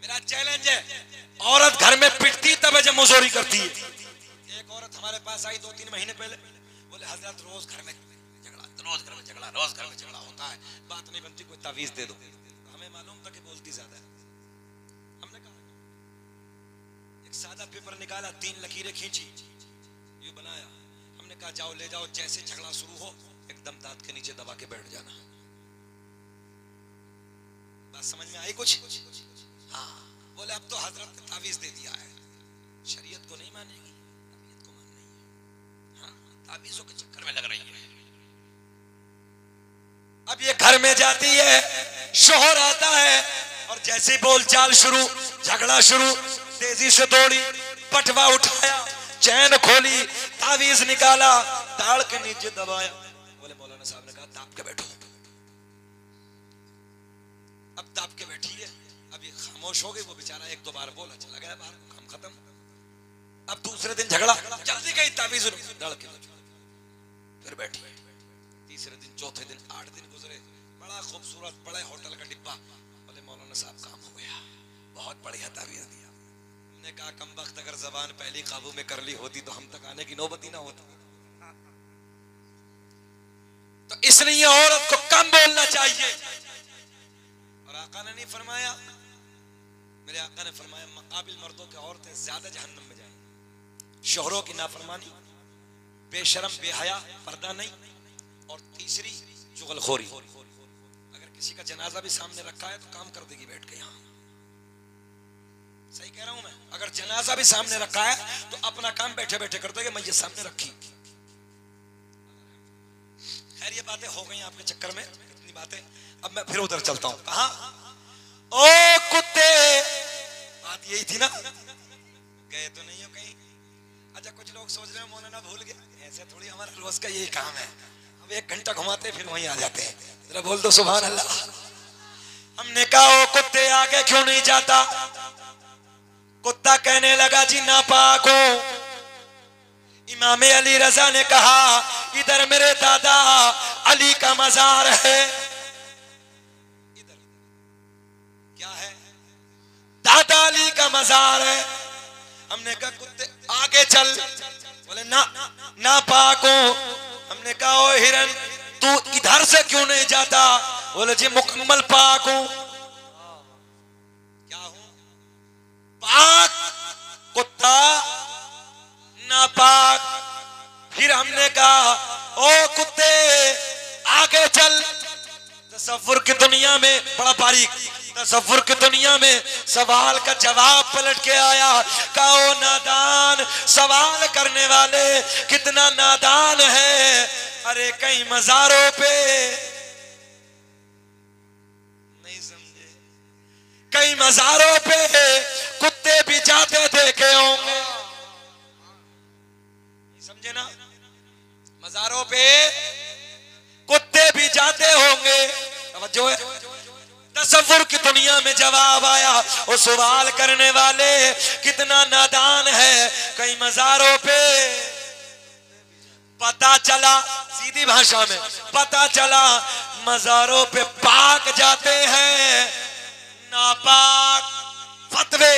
मेरा चैलेंज है, औरत घर में पिटती तब है जब मुजोरी करती है। एक औरत हमारे पास आई 2-3 महीने पहले, बोले हजरत रोज घर में झगड़ा, रोज घर में झगड़ा, रोज घर में झगड़ा होता है, बात नहीं बनती, कोई तावीज दे दो। हमें मालूम था कि बोलती ज्यादा है। हमने कहा एक सादा पेपर निकाला, 3 लकीरें खींची, ये बनाया। हमने कहा जाओ ले जाओ, जैसे झगड़ा शुरू हो एकदम दांत के नीचे दबा के बैठ जाना। बात समझ में आई कुछ? हाँ। बोले अब तो हजरत ने तावीज दे दिया है, शरीयत को नहीं मानेगी, तबीयत को मान रही है। हाँ, तावीजों के चक्कर में लग रही है। अब ये घर में जाती है, शोहर आता है और जैसे ही बोलचाल शुरू, झगड़ा शुरू, तेजी से दौड़ी, पटवा उठाया, चैन खोली, तावीज निकाला, ताड़ के नीचे दबाया। बोले मौलाना साहब ने कहा दाब के बैठो। अब दाब के बैठी है, अब ये खामोश हो गई। वो बेचारा 1-2 बार बोला, चला गया बाहर, काम खत्म। अब दूसरे दिन झगड़ा, जल्दी गई तावीज दड़ के फिर बैठी। तीसरे दिन, चौथे दिन, 8 दिन गुजरे, बड़ा खूबसूरत बड़े होटल का डिब्बा। बोले मौलाना साहब काम हो गया, बहुत बढ़िया तावीज दिया। हमने कहा कमबख्त अगर जबान पहली काबू में कर ली होती तो हम तक आने की नौबत ही ना होता। तो इसलिए औरत को कम बोलना चाहिए। और आका ने नहीं फरमाया, मेरे आका ने फरमाया मुकाबिल मर्दों की औरतें ज्यादा जहन्नम में जाएंगी। शोहरों की नाफरमानी, बेशरम, बेहया, पर्दा नहीं, और तीसरी चुगलखोरी। अगर किसी का जनाजा भी सामने रखा है तो काम कर देगी बैठ के। यहाँ सही कह रहा हूं मैं? अगर जनाजा भी सामने रखा है तो अपना काम बैठे बैठे कर देगी, मैं ये सामने रखी। खैर ये बातें हो गई आपके चक्कर में, इतनी बातें। अब मैं फिर उधर चलता हूं। कहां? ओ कुत्ते, बात यही थी ना? गए तो नहीं हो कहीं? अच्छा कुछ लोग सोच रहे हैं मौलाना भूल गया, ऐसे थोड़ी, हमारा रोज का यही काम है। अब 1 घंटा घुमाते फिर वहीं आ जाते हैं। जरा बोल दो सुभान अल्लाह। हमने कहा ओ कुत्ते आगे क्यों नहीं जाता? कुत्ता कहने लगा जी नापाक हूं। इमाम अली रजा ने कहा इधर मेरे दादा अली का मजार है। इधर क्या है? दादा अली का मजार है। हमने कहा कुत्ते आगे चल। बोले ना पाक हूं। हमने कहा ओ हिरन तू इधर से क्यों नहीं जाता? बोले जी मुकम्मल पाक हूं। क्या हूं? पाक। कुत्ता नापाक। फिर हमने कहा ओ कुत्ते आगे चल। तसव्वुर की दुनिया में बड़ा बारीक, तसव्वुर की दुनिया में सवाल का जवाब पलट के आया। कहो नादान, सवाल करने वाले कितना नादान है। अरे कई मजारों पे नहीं समझे, कई मजारों पे कुत्ते भी जाते देखे होंगे, समझे ना? मजारों पे कुत्ते भी जाते होंगे। तवज्जो है? तसव्वुर की दुनिया में जवाब आया। वो सवाल करने वाले कितना नादान है। कई मजारों पे पता चला, सीधी भाषा में पता चला, मजारों पे पाक जाते हैं, नापाक फतवे।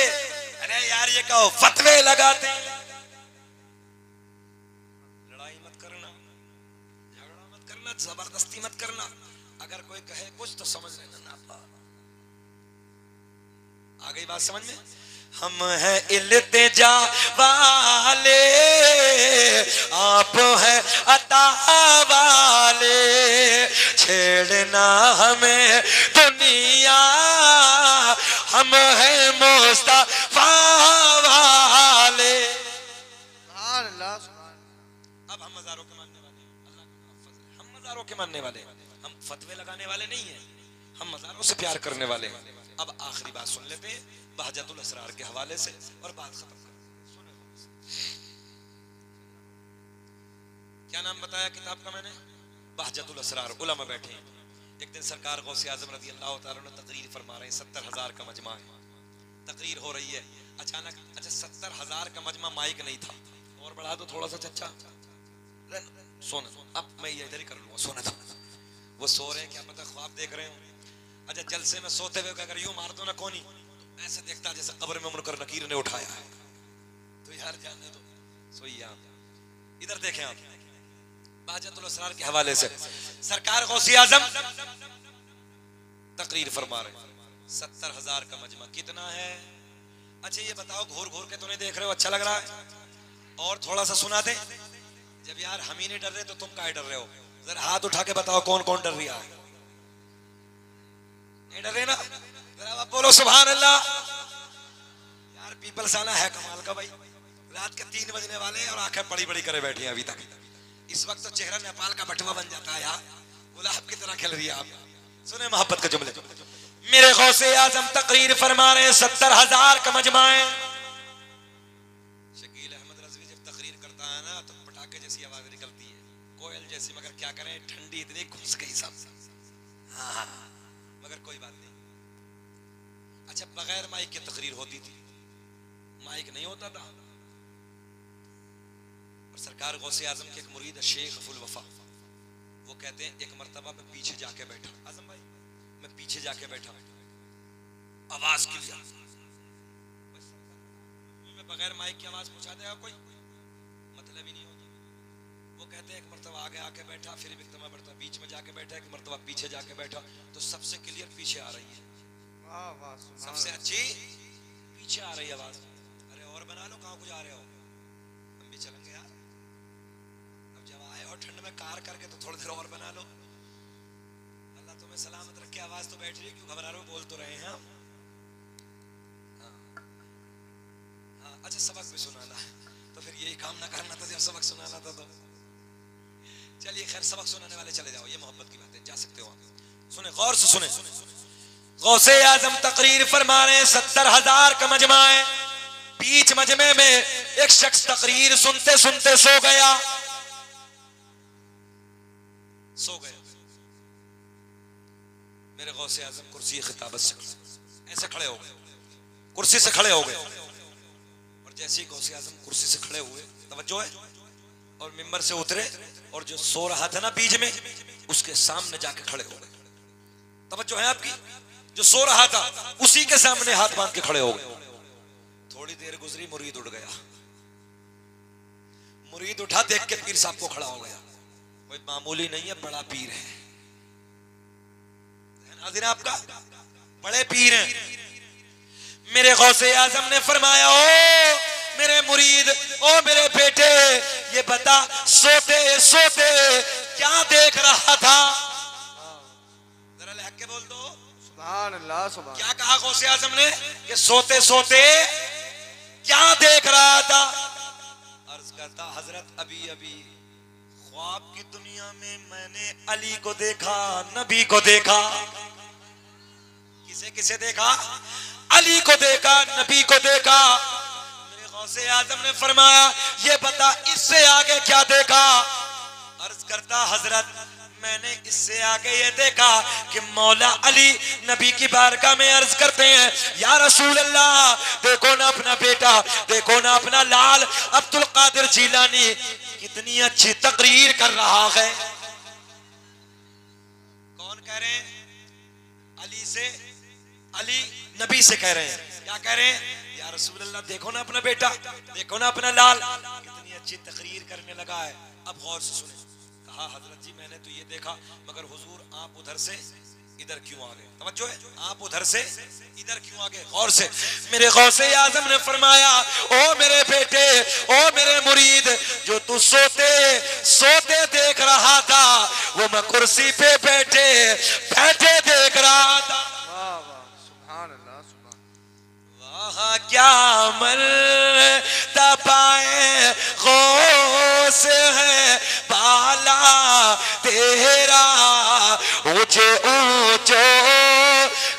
अरे यार ये कहो फतवे लगाते हैं। लड़ाई मत करना, झगड़ा मत करना, जबरदस्ती मत करना। अगर कोई कहे कुछ तो समझ लेना नापाक। आ गई बात समझ में? हम हैं इल्तिजा वाले, आप हैं अता वाले, छेड़ना हमें दुनिया, हम हैं मुस्तफा वाले। अब हम मज़ारों के मानने वाले, अल्लाह का हम मज़ारों के मानने वाले, हम फतवे लगाने वाले नहीं हैं, हम मज़ारों से प्यार करने वाले हैं। अब आखिरी बात सुन लेते हैं बहजतुल असरार के हवाले से और बात खत्म कर। क्या नाम बताया किताब का मैंने? बहजतुल असरार। उलमा बैठे हैं। एक दिन सरकार गौसे आजम रज़ी अल्लाह तआला ने तकरीर फरमा रहे हैं। 70,000 का मजमा है, तकरीर हो रही है। अचानक, अच्छा 70,000 का मजमा, माइक नहीं था। और बढ़ा दो थोड़ा सा चच्चा, सोना। अब मैं ये इधर ही कर लूंगा, सोना था। वो सो रहे हैं, क्या पता ख्वाब देख रहे हो। अच्छा जलसे में सोते हुए अगर यूं मार दो ना कोनी, ऐसे देखता जैसे कब्र में मुनकर नकीर ने उठाया है। तो यार जानने दो, सोइए आप। इधर देखें आप, बाजतुल असरार के हवाले से सरकार गौसे आजम तकरीर फरमा रहे, 70,000 का मजमा कितना है? अच्छा ये बताओ, घूर घूर के तो नहीं देख रहे हो? अच्छा लग रहा है? और थोड़ा सा सुना दे। जब यार हम ही नहीं डर रहे तो तुम काहे डर रहे हो? जरा हाथ उठा के बताओ कौन कौन डर रहा है? नहीं डर रहे ना? जरा बोलो सुभान अल्लाह। यार पीपल्स आना है कमाल का भाई। रात के 3 बजने वाले और आंखें बड़ी बड़ी करे बैठी हैं अभी तक। इस वक्त तो चेहरा नेपाल का बटवा बन जाता है यार, गुलाब की तरह खिल रही है आप। सुने मोहब्बत के जुमले। मेरे गौसे आजम तकरीर फरमा रहे, 70,000 का मजमा है। शकील अहमद रज़वी जब तकरीर करता है ना तो पटाखे जैसी आवाज निकलती है, कोयल जैसी, मगर क्या करें ठंडी इतनी घुस गई सब। हाँ मगर कोई बात नहीं। अच्छा बगैर माइक की तकरीर होती थी, माइक नहीं होता था। और सरकार गौसे आजम के एक मुरीद शेख अफुल वफा, वो कहते हैं एक मर्तबा मैं पीछे जाके बैठा, आजम भाई मैं पीछे जाके बैठा, आवाज क्लियर, मैं बगैर माइक की आवाज पहुंचा देगा कोई? मतलब ही नहीं होता। वो कहते हैं एक मर्तबा आगे आके बैठा, फिर एक मर्तबा बीच में जाके बैठा, एक मर्तबा पीछे जाके बैठा, तो सबसे क्लियर पीछे आ रही है, सबसे अच्छी पीछे आ रही है आवाज। अरे और बना लो, कहाँ को जा रहे हो? हम भी चलेंगे यार, अब जब आए हो ठंड में कार करके तो थोड़ी देर और बना लो। अल्लाह तुम्हें सलामत रखे, आवाज तो बैठ रही है, क्यों घबरा रहे हो? बोल तो रहे हैं हम। हाँ अच्छा सबक भी सुनाना है तो फिर यही काम ना करना था जब सबक सुनाना था तो। चलिए खैर सबक सुनाने वाले चले जाओ, ये मोहब्बत की बात है, जा सकते हो आप। सुने गौर से सुने, गौसे आजम तकरीर फरमा रहे, 70,000 का मजमा है। बीच मजमे में एक शख्स तकरीर सुनते सुनते सो गया, सो गया। मेरे गौसे आजम कुर्सी खिताबत से ऐसे खड़े हो गए, कुर्सी से खड़े हो गए, और जैसे ही गौसे आजम कुर्सी से खड़े हुए, तवज्जो है, और मिंबर से उतरे और जो सो रहा था ना बीच में, उसके सामने जाके खड़े हो गए। तवज्जो है आपकी? जो सो रहा था उसी के सामने हाथ बांध के खड़े हो गए। थोड़ी देर गुजरी, मुरीद उठ गया। मुरीद उठा, देख के पीर साहब को खड़ा हो गया। कोई मामूली नहीं है, बड़ा पीर है। नाज़रीन आपका बड़े पीर हैं। मेरे गौसे आजम ने फरमाया, ओ मेरे मुरीद, ओ मेरे बेटे, ये बता सोते सोते क्या देख रहा था? जरा लहक के बोल दो सुभान अल्लाह। सुभान। क्या कहा गौसे आजम ने कि सोते सोते क्या देख रहा था? अर्ज करता, हजरत अभी अभी ख्वाब की दुनिया में मैंने अली को देखा, नबी को देखा। किसे किसे देखा? अली को देखा, नबी को देखा। मेरे गौसे आजम ने फरमाया, ये बता इससे आगे क्या देखा? अर्ज करता, हजरत मैंने इससे आगे ये देखा कि मौला अली नबी की बारगाह में अर्ज करते हैं, या रसूल अल्लाह, देखो ना अपना बेटा, देखो ना अपना लाल अब्दुल कादिर जीलानी कितनी अच्छी तकरीर कर रहा है। कौन कह रहे हैं? अली से, अली नबी से कह रहे हैं। क्या कह रहे हैं? या रसूल अल्लाह, देखो ना अपना बेटा, देखो ना अपना लाल कितनी अच्छी तकरीर करने लगा है। अब गौर से सुने। कहा, हजरत जी मैंने तो ये देखा, मगर हुजूर आप उधर से इधर क्यों आ गए? तवज्जो है, आप उधर से इधर क्यों आ गए? गौर से। मेरे गौसे आजम ने फरमाया, ओ मेरे बेटे, ओ मेरे मुरीद, जो तू सोते सोते देख रहा था, वो मैं कुर्सी पे बैठे बैठे देख रहा था। वहाँ क्या मर्तबाए गौस है बाला तेरा, ऊंचे ऊंचो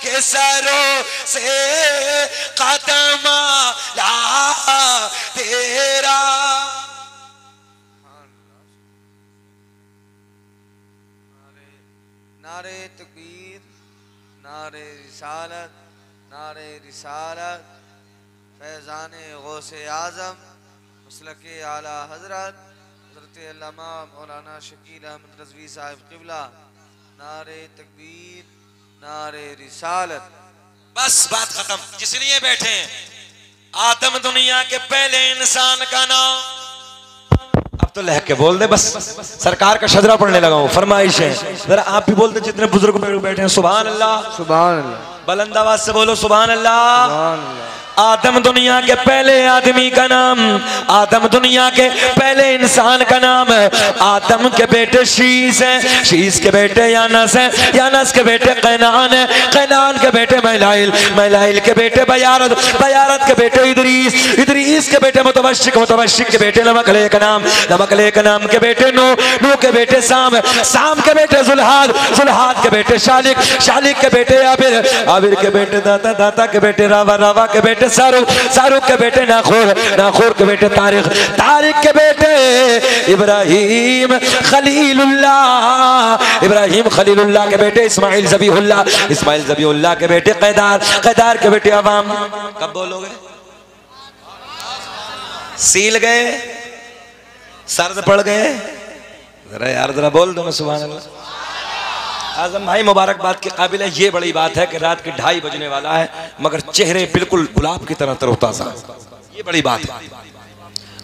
के सरों से कदम ला तेरा। नारे तकबीर, नारे रिसालत, नारे रिसालत, फैज़ाने गौसे आज़म मसलके आला हज़रत हज़रत अल्लामा मौलाना शकील अहमद रज़वी साहिब क़िबला। नारे तकबीर, नारे रिसालत। बस बात खत्म। जिसलिए बैठे हैं, आदम दुनिया के पहले इंसान का नाम। अब तो लह के बोल दे, बस सरकार का शजरा पढ़ने लगा हूं। फरमाइश है, जरा आप भी बोल दे, जितने बुजुर्ग बैठे हैं। सुभान अल्लाह, सुभान अल्लाह, बुलंद आवाज से बोलो सुभान अल्लाह। सुभान अल्लाह। आदम दुनिया के पहले आदमी का नाम, आदम दुनिया के पहले इंसान का नाम। आदम के बेटे शीस है, शीस के बेटे यानस है, यानस के बेटे कैनान है, कैनान के बेटे महलाइल, महलाइल के बेटे बयारत, बयारत के बेटे इदरीस, इदरीस के बेटे मुतवश्शिक, मुतवश्शिक के बेटे नमकले का नाम, नमकले का नाम के बेटे नूह, नूह के बेटे साम, साम के बेटे जुल्हाद, जुल्हाद के बेटे शालिक, शालिक के बेटे आबिर, आबिर के बेटे दाता, दाता के बेटे रावा, रावा के बेटे शाहरुख, शाहरुख के बेटे नाखूर, नाखूर के बेटे तारिक, तारिक के बेटे इब्राहिम खलीलुल्लाह, इब्राहिम खलीलुल्लाह के बेटे इस्माइल ज़बीहुल्लाह, इस्माइल ज़बीहुल्लाह के बेटे कैदार, कैदार के बेटे अवाम। कब बोलोगे? सील गए, सर्द पड़ गए, जरा यार जरा बोल दो मैं सुभान अल्लाह। आजम भाई मुबारकबाद के काबिल है। ये बड़ी बात है कि रात के 2:30 बजने वाला है मगर चेहरे बिल्कुल गुलाब की तरह तरोताजा। ये बड़ी बात है।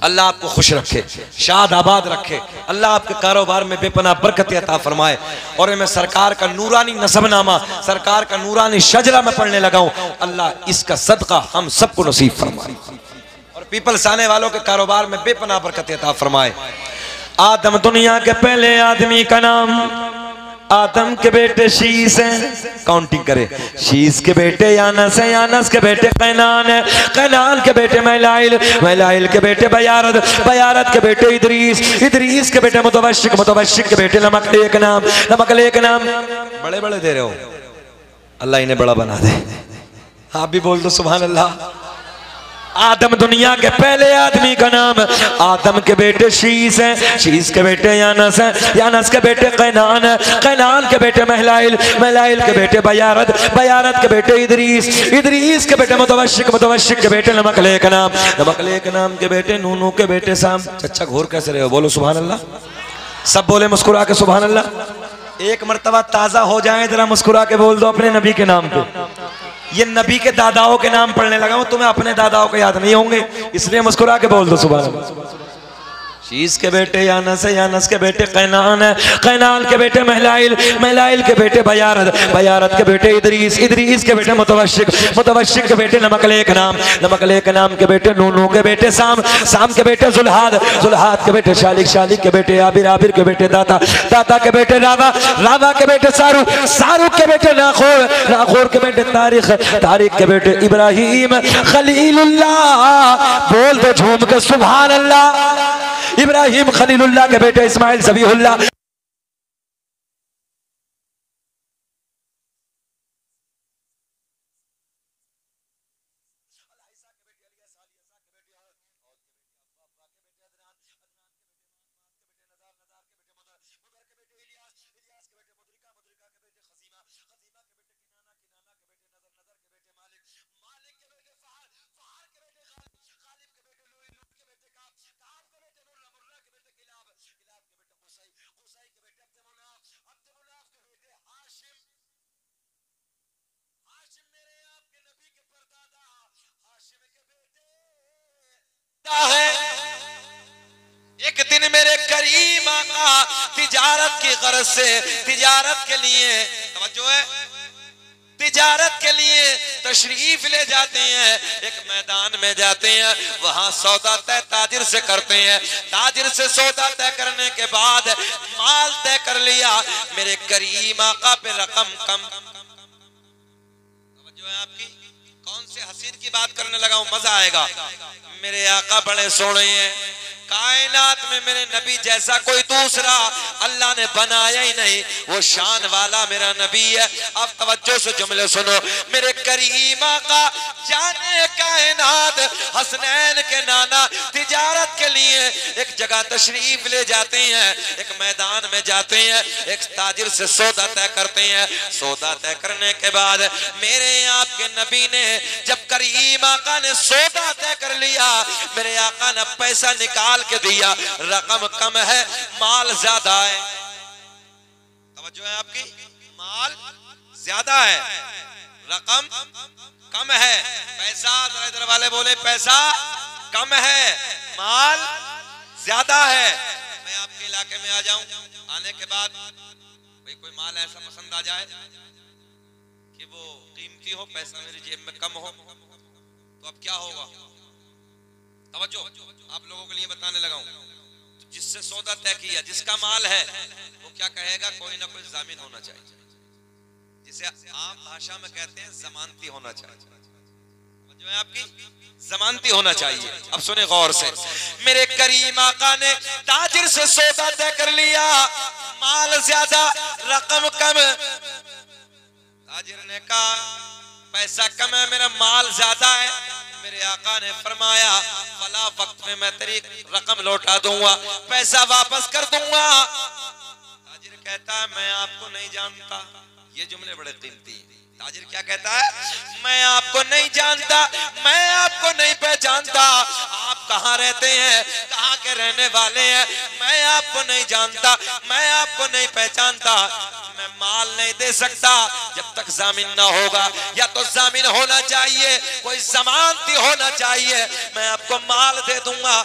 अल्लाह आपको खुश रखे, शाद आबाद रखे, अल्लाह आपके कारोबार में बेपनाह बरकत अता फरमाए। और मैं सरकार का नूरानी नसबनामा, सरकार का नूरानी शजरा में पढ़ने लगा हूँ। अल्लाह इसका सदका हम सबको नसीब फरमाए और पीपल्स आने वालों के कारोबार में बेपनाह बरकत अता फरमाए। आदम दुनिया के पहले आदमी का नाम, आदम के बेटे शीस हैं, काउंटिंग करे। शीस के बेटे यानस है, यानस के बेटे कैनान है, कैनान के बेटे महलाइल, महलाइल के बेटे बयारत, बयारत के बेटे इदरीस, इदरीस के बेटे मुतवश्शिक, मुतवश्शिक के बेटे नमकले का नाम, नमकले का नाम। बड़े बड़े दे रहे हो, अल्लाह इन्हें बड़ा बना दे। आप भी बोल दो सुभान अल्लाह। आदम दुनिया के पहले आदमी का नाम, आदम के बेटे शीस हैं, शीस के बेटे यानस हैं, यानस के बेटे कैनान है, कैनान के बेटे महलाइल, महलाइल के बेटे बयारत, बयारत के बेटे इदरीस, इदरीस के बेटे मुतवश्शिक, मुतवश्शिक के बेटे नमकले का नाम, नमकले के नाम के बेटे नूह, नूह के बेटे साम। अच्छा घोर कैसे रहे हो? बोलो सुभान अल्लाह। सब बोले मुस्कुरा के सुभान अल्लाह। एक मर्तबा ताजा हो जाए, जरा मुस्कुरा के बोल दो अपने नबी के नाम पे। ये नबी के दादाओं के नाम पढ़ने लगा हूं, तुम्हें अपने दादाओं को याद नहीं होंगे, इसलिए मुस्कुरा के बोल दो सुभान अल्लाह। शीस के बेटे यानस है, यानस के बेटे कैनान है, कैनान के बेटे महलाइल, महलाइल के बेटे बयारत, बयारत के बेटे इदरीस, इदरीस के बेटे मुतवश्शिक, मुतवश्शिक के बेटे नमकले का नाम, नमकले के नाम के बेटे नूह, नूह के बेटे साम, साम के बेटे जुल्हाद, जुल्हाद के बेटे शालिक, शालिक के बेटे आबिर, आबिर के बेटे दाता, दाता के बेटे रावा, रावा के बेटे शाहरुख, शाहरुख के बेटे नाखूर, नाखूर के बेटे तारिक, तारिक के बेटे इब्राहिम खलीलुल्लाह। बोल दो झूम के सुभान अल्लाह। इब्राहिम खलीलुल्लाह के बेटे इस्माइल ज़बीहुल्लाह। एक दिन मेरे करीम आका तिजारत की गरज से, तिजारत के लिए, तवज्जो है, तिजारत के लिए तशरीफ ले जाते हैं। एक मैदान में जाते हैं, वहां सौदा तय ताजिर से करते हैं। ताजिर से सौदा तय करने के बाद माल तय कर लिया। मेरे करीम आका पे रकम कम, तवज्जो है आपकी, कौन से हसीन की बात करने लगा हूं, मजा आएगा। मेरे आका बड़े सोने हैं, कायनात में मेरे नबी जैसा कोई दूसरा अल्लाह ने बनाया ही नहीं, वो शान वाला मेरा नबी है। अब तवज्जो से जुमले सुनो। मेरे करीम आका जाने कायनात हसनैन के नाना तिजारत के लिए एक जगह तशरीफ ले जाते हैं, एक मैदान में जाते हैं, एक ताजिर से सौदा तय करते हैं। सौदा तय करने के बाद मेरे आपके नबी ने जब करीम आका ने सौदा तय कर लिया, मेरे आका ने पैसा निकाल के दिया। रकम कम है, माल ज्यादा है, तवज्जो है आपकी, माल ज्यादा है, रकम कम है, पैसा, जरा इधर वाले बोले पैसा कम है, माल ज्यादा है। मैं आपके इलाके में आ जाऊं, आने के बाद भाई कोई माल ऐसा पसंद आ जाए कि वो कीमती हो, पैसा मेरी जेब में कम हो, तो अब क्या होगा? तवज्जो, आप लोगों के लिए बताने लगा हूं। तो जिससे सौदा तय किया, जिसका माल है, वो क्या कहेगा? कोई ना कोई जामिन होना चाहिए, जिसे आम भाषा में कहते हैं जमानती होना चाहिए। जो है आपकी जमानती होना चाहिए। अब सुने गौर से, मेरे करीम आका ने ताजिर से सौदा तय कर लिया, माल ज्यादा रकम कम। ताजिर ने कहा पैसा कम है, मेरा माल ज्यादा है। मेरे आका ने फरमाया फला वक्त में मैं तेरी रकम लौटा दूंगा, पैसा वापस कर दूंगा। ताजिर कहता है मैं आपको नहीं जानता। ये जुमले बड़े कीमती हैं। ताजिर क्या कहता है? मैं आपको नहीं जानता, मैं आपको नहीं पहचानता, आप कहाँ रहते हैं, कहाँ के रहने वाले हैं, मैं आपको नहीं जानता, मैं आपको नहीं पहचानता। मैं माल नहीं दे सकता जब तक जामिन ना होगा, या तो जामिन होना चाहिए, कोई जमानती होना चाहिए, मैं आपको माल दे दूंगा।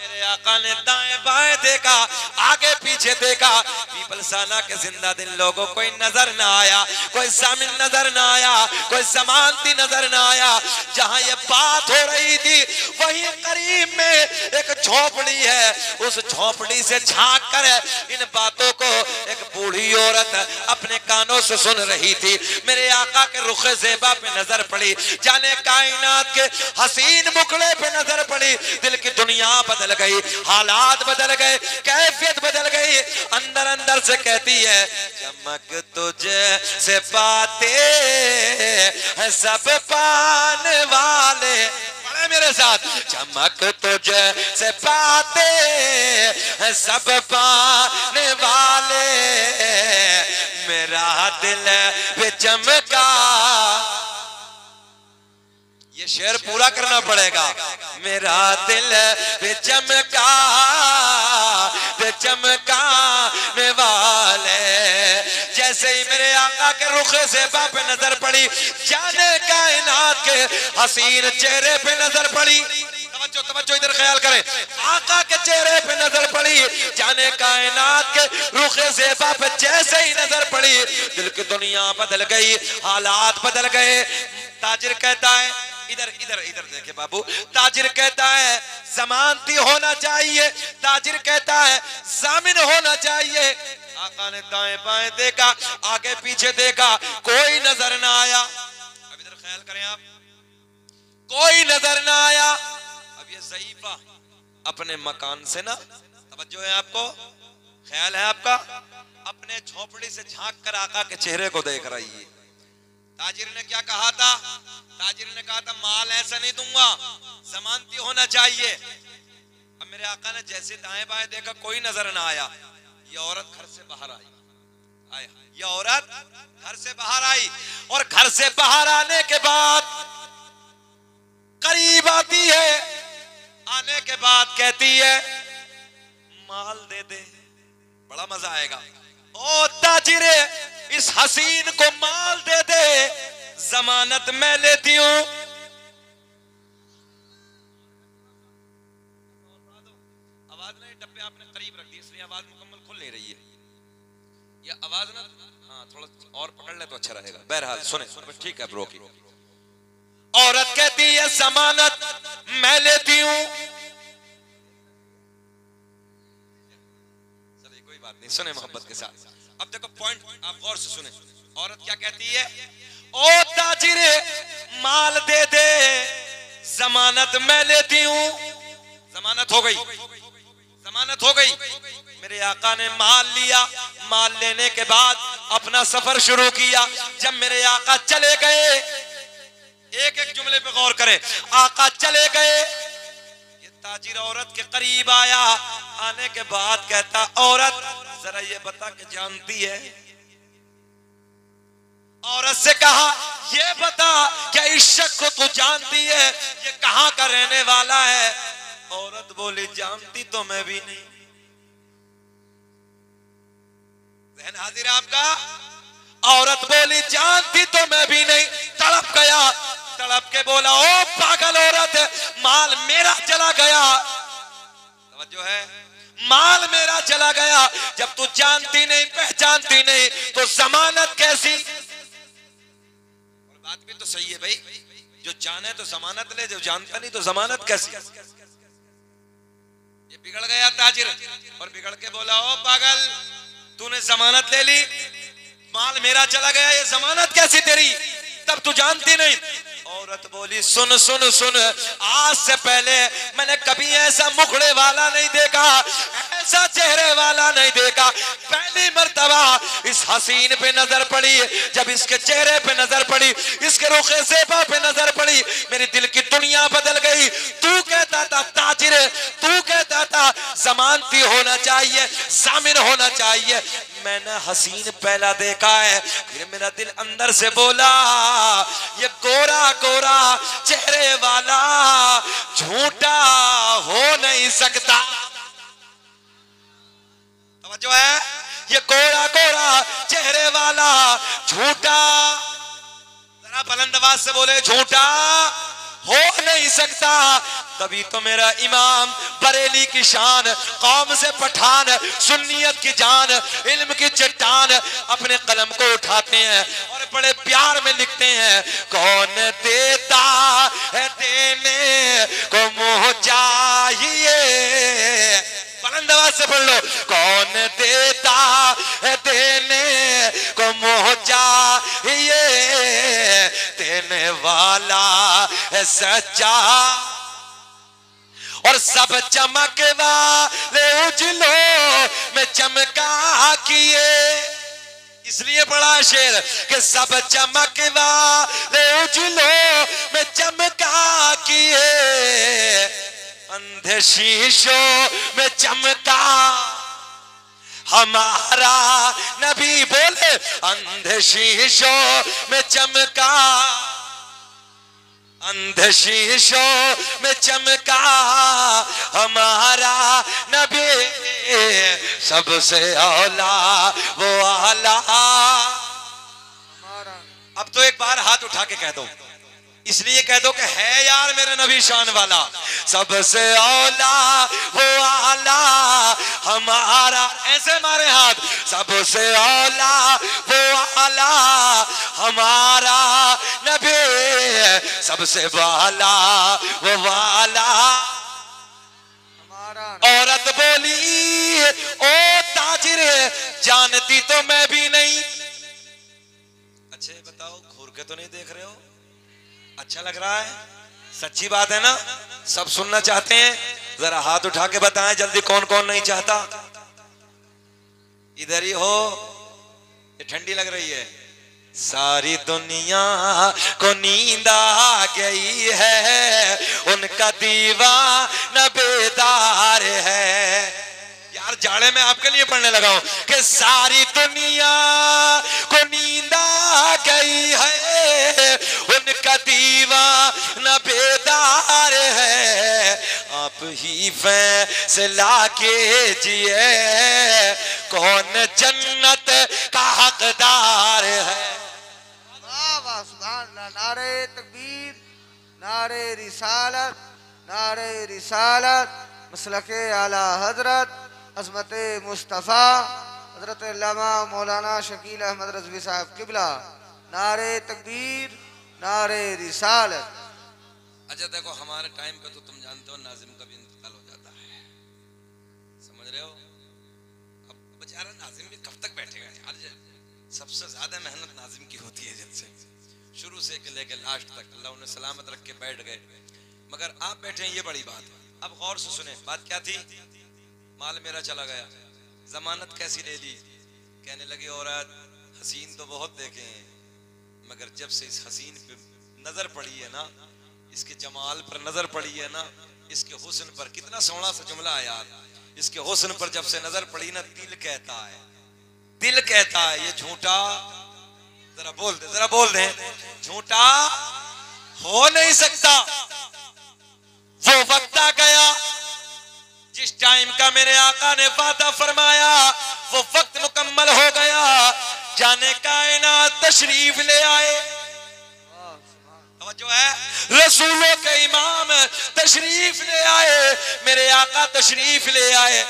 मेरे आका ने दाएं बाएं देखा, आगे पीछे देखा, पीपलसाना के जिंदा दिल लोगों कोई नजर ना आया, कोई जामिन नजर ना आया, कोई जमानती नजर ना आया। जहां ये बात हो रही थी वहीं करीब में एक झोपड़ी है, उस झोपड़ी से झांक कर इन बातों को एक बूढ़ी औरत अपने कानों से सुन रही थी। मेरे आका के रुखे ज़ेबा पे नजर पड़ी, जाने कायनात के हसीन मुखड़े पे नजर पड़ी, दिल की दुनिया बदल गई, हालात बदल गए, कैफियत बदल गई। अंदर अंदर से कहती है चमक तुझे से पाते हैं सब पाने वाले, पढ़े मेरे साथ, चमक तुझे से पाते हैं सब पाने वाले, मेरा दिल पे चमका। ये शेर पूरा करना पड़ेगा। मेरा दिल पे चमका, पे चमकाने वाले, जैसे ही मेरे आका के रुखे ज़ेबा पे नजर पड़ी, जाने कायनात के हसीन चेहरे पे नजर पड़ी। तवज्जो तवज्जो, इधर ख्याल करें, आका के चेहरे पे नजर पड़ी, जाने कायनात के रुखे ज़ेबा पे जैसे ही नजर पड़ी, दिल की दुनिया बदल गई, हालात बदल गए। ताजिर कहता है, इधर इधर इधर देखे बाबू, ताजिर कहता है जमानती होना चाहिए, ताजिर कहता है जामिन होना चाहिए। आका ने दाएं बाएं देखा, आगे पीछे देखा, कोई नजर ना आया। अब इधर ख्याल करें आप, कोई नजर ना आया। अब ये ज़ईफा अपने मकान से ना, तवज्जो है आपको, ख्याल है आपका, अपने झोपड़ी से झांक कर आका के चेहरे को देख रही है। ताजिर ने क्या कहा था? ताजिर ने कहा था माल ऐसा नहीं दूंगा, जमानती होना चाहिए। अब मेरे आका ने जैसे दाएं बाएं देखा, कोई नजर ना आया। ये औरत घर से बाहर आई, ये औरत घर से बाहर आई, और घर से बाहर आने के बाद करीब आती है, आने के बाद कहती है माल दे दे, बड़ा मजा आएगा। ओ ताजिरे, इस हसीन को माल दे दे, जमानत मैं लेती हूं। आवाज नहीं, डब्बे आपने करीब रख दी इसलिए आवाज मुकम्मल खुल नहीं रही है। ये आवाज ना, हाँ थोड़ा और पकड़ ले तो अच्छा रहेगा। बहरहाल सुने, ठीक है ब्रो की। औरत कहती है जमानत मैं लेती हूं। चलिए कोई बात नहीं, सुने मोहब्बत के साथ। अब देखो पॉइंट आप गौर से सुने। औरत क्या कहती है? ओ ताजिरे माल दे दे, जमानत मैं लेती हूं। जमानत हो गई, जमानत हो गई। मेरे आका ने माल लिया, माल लेने के बाद अपना सफर शुरू किया। जब मेरे आका चले गए, एक एक जुमले पे गौर करें, आका चले गए, ये ताजिर औरत के करीब आया। आने के बाद कहता औरत जरा ये बता के जानती है? औरत से कहा ये बता क्या इस शख्स को तू जानती है, ये कहां का रहने वाला है? औरत बोली जानती तो मैं भी नहीं। जहन हाजिर है आपका? औरत बोली जानती तो मैं भी नहीं, तड़प गया, तड़प के बोला ओ पागल औरत, माल मेरा चला गया। तवज्जो है, माल मेरा चला गया, जब तू जानती नहीं पहचानती नहीं तो जमानत कैसी? और बात भी तो सही है भाई, जो जाने तो जमानत ले, जो जानता नहीं तो जमानत कैसी? ये बिगड़ गया ताजिर और बिगड़ के बोला ओ पागल, तूने जमानत ले ली, माल मेरा चला गया, ये जमानत कैसी तेरी? तब तू जानती नहीं। औरत बोली सुन सुन सुन, आज से पहले मैंने कभी ऐसा मुखड़े वाला नहीं देखा, ऐसा चेहरे वाला नहीं देखा। पहली मर्तबा इस हसीन पे नजर पड़ी, जब इसके चेहरे पे नजर पड़ी, इसके रुखे ज़ेबा पे नजर पड़ी, मेरे दिल की दुनिया बदल गई। तू कहता था ताजिर, तू कहता था जमानती होना चाहिए, जामिन होना चाहिए, मैंने हसीन पहला देखा है। फिर मेरा दिल अंदर से बोला ये गोरा गोरा चेहरे वाला झूठा हो नहीं सकता। तवज्जो है, ये गोरा गोरा चेहरे वाला झूठा, जरा बुलंद आवाज से बोले झूठा हो नहीं सकता। तभी तो मेरा इमाम बरेली की शान, कौम से पठान, सुन्नियत की जान, इल्म की चट्टान अपने कलम को उठाते हैं और बड़े प्यार में लिखते हैं, कौन देता है देने को मुँह चाहिए। बुलंद आवाज से पढ़ लो, कौन देता है देने को मुँह चाहिए, देने वाला है सच्चा और सब चमक वाले उजलों में चमका किए। इसलिए बड़ा शेर कि सब चमक वाले उजलों में चमका किए, अंधे शीशों में चमका हमारा नबी। बोले अंधे शीशों में चमका, अंधे शीशों में चमका हमारा नबी, सबसे औला वो आला। अब तो एक बार हाथ उठा के कह दो, इसलिए कह दो कि है यार मेरे नबी शान वाला, सबसे औला वो आला हमारा। ऐसे मारे हाथ, सबसे औला वो आला हमारा नबी, सबसे वाला वो वाला हमारा। औरत बोली ओ ताजिर, जानती तो मैं भी नहीं। अच्छे बताओ, घूर के तो नहीं देख रहे हो? अच्छा लग रहा है? सच्ची बात है ना? सब सुनना चाहते हैं? जरा हाथ उठा के बताएं जल्दी, कौन कौन नहीं चाहता? इधर ही हो, ये ठंडी लग रही है। सारी दुनिया को नींद आ गई है, उनका दीवाना बेदार है। यार जाड़े में आपके लिए पढ़ने लगा हूं कि सारी दुनिया को नींद आ गई है, उनका दीवाना बेदार है। आप ही फैसला कीजिए कौन जन्नत का हकदार है। वाह वाह, सुभान अल्लाह। नारे तकबीर, नारे रिसालत, नारे रिसालत, मसलके आला हजरत अज़मत मुस्तफ़ा हजरत अल्लामा मौलाना शकील अहमद रज़वी साहब किबला। नारे तकबीर, नारे रिसालत। अच्छा देखो, हमारे टाइम पे तो तुम जानते हो नाजिम का भी इंतकाल हो जाता है, समझ रहे हो? अब बेचारा नाजिम भी कब तक बैठेगा यार? सबसे ज्यादा मेहनत नाजिम की होती है, जब से शुरू से लेकर लास्ट तक अल्लाह उन्हें सलामत रख के बैठ गए, मगर आप बैठे हैं, ये बड़ी बात है। अब गौर से सुने, बात क्या थी? माल मेरा चला गया, जमानत कैसी ले ली? कहने लगी औरत हसीन तो बहुत देखे हैं, मगर जब से इस हसीन पे नजर पड़ी है ना, इसके जमाल पर नजर पड़ी है ना, इसके हुस्न पर, कितना सोहना सा जुमला है यार, इसके हुस्न पर जब से नजर पड़ी ना, दिल कहता है, दिल कहता है ये झूठा, जरा बोल दे, जरा बोल दे, झूठा हो नहीं सकता। वो वक्त आ गया जिस टाइम का मेरे आका ने वादा फरमाया, वो वक्त मुकम्मल हो गया। जाने कायनात तशरीफ ले आए। जो है रसूलों के इमाम तशरीफ ले आए, मेरे आका तशरीफ ले आए।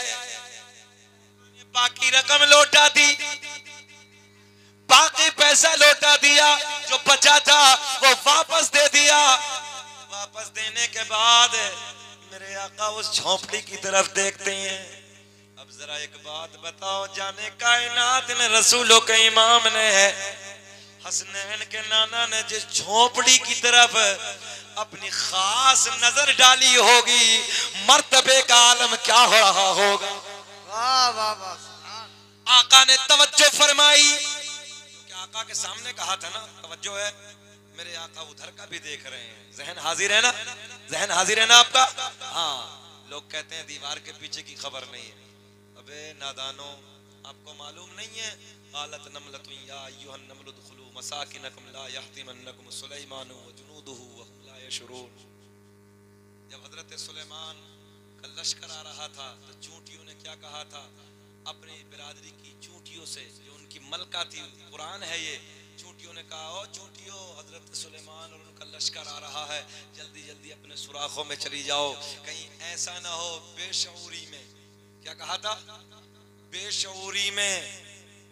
बाकी रकम लौटा दी, बाकी पैसा लौटा दिया, जो बचा था वो वापस दे दिया। वापस देने के बाद मेरे आका उस झोंपड़ी की तरफ देखते हैं। अब जरा एक बात बताओ, जाने कायनात ने रसूलों के इमाम ने हसनैन के नाना ने जिस झोंपड़ी की तरफ अपनी खास नजर डाली होगी, मर्तबे का आलम क्या हो रहा होगा। वाह वाह वाह। आका ने तवज्जो फरमाई, क्योंकि आका के सामने कहा था ना, तवज्जो है, मेरे आका उधर का भी देख रहे हैं। जहन हाजिर है ना, जहन हाजिर है ना आपका। हाँ, लोग कहते हैं दीवार के पीछे की खबर नहीं है। अबे नादानो, आपको मालूम नहीं है, आलत नमलतु या अय्युहन नमलु दुखुलू मसाकिनकुम ला यहतिमन्नकुम सुलैमानु व जुनूदुहु व हुम ला यशउरून। जब हजरत सुलेमान का लश्कर आ रहा था तो चूंटियों ने क्या कहा था, अपनी बिरादरी की चूंटियों से, जो उनकी मलका थी, कुरान है ये, चूंटियों ने कहा, ओ चूंटियों, हजरत सुलेमान और उनका लश्कर आ रहा है, जल्दी जल्दी अपने सुराखों में चली जाओ, कहीं ऐसा ना हो बेशऊरी में, क्या कहा था, बेशऊरी में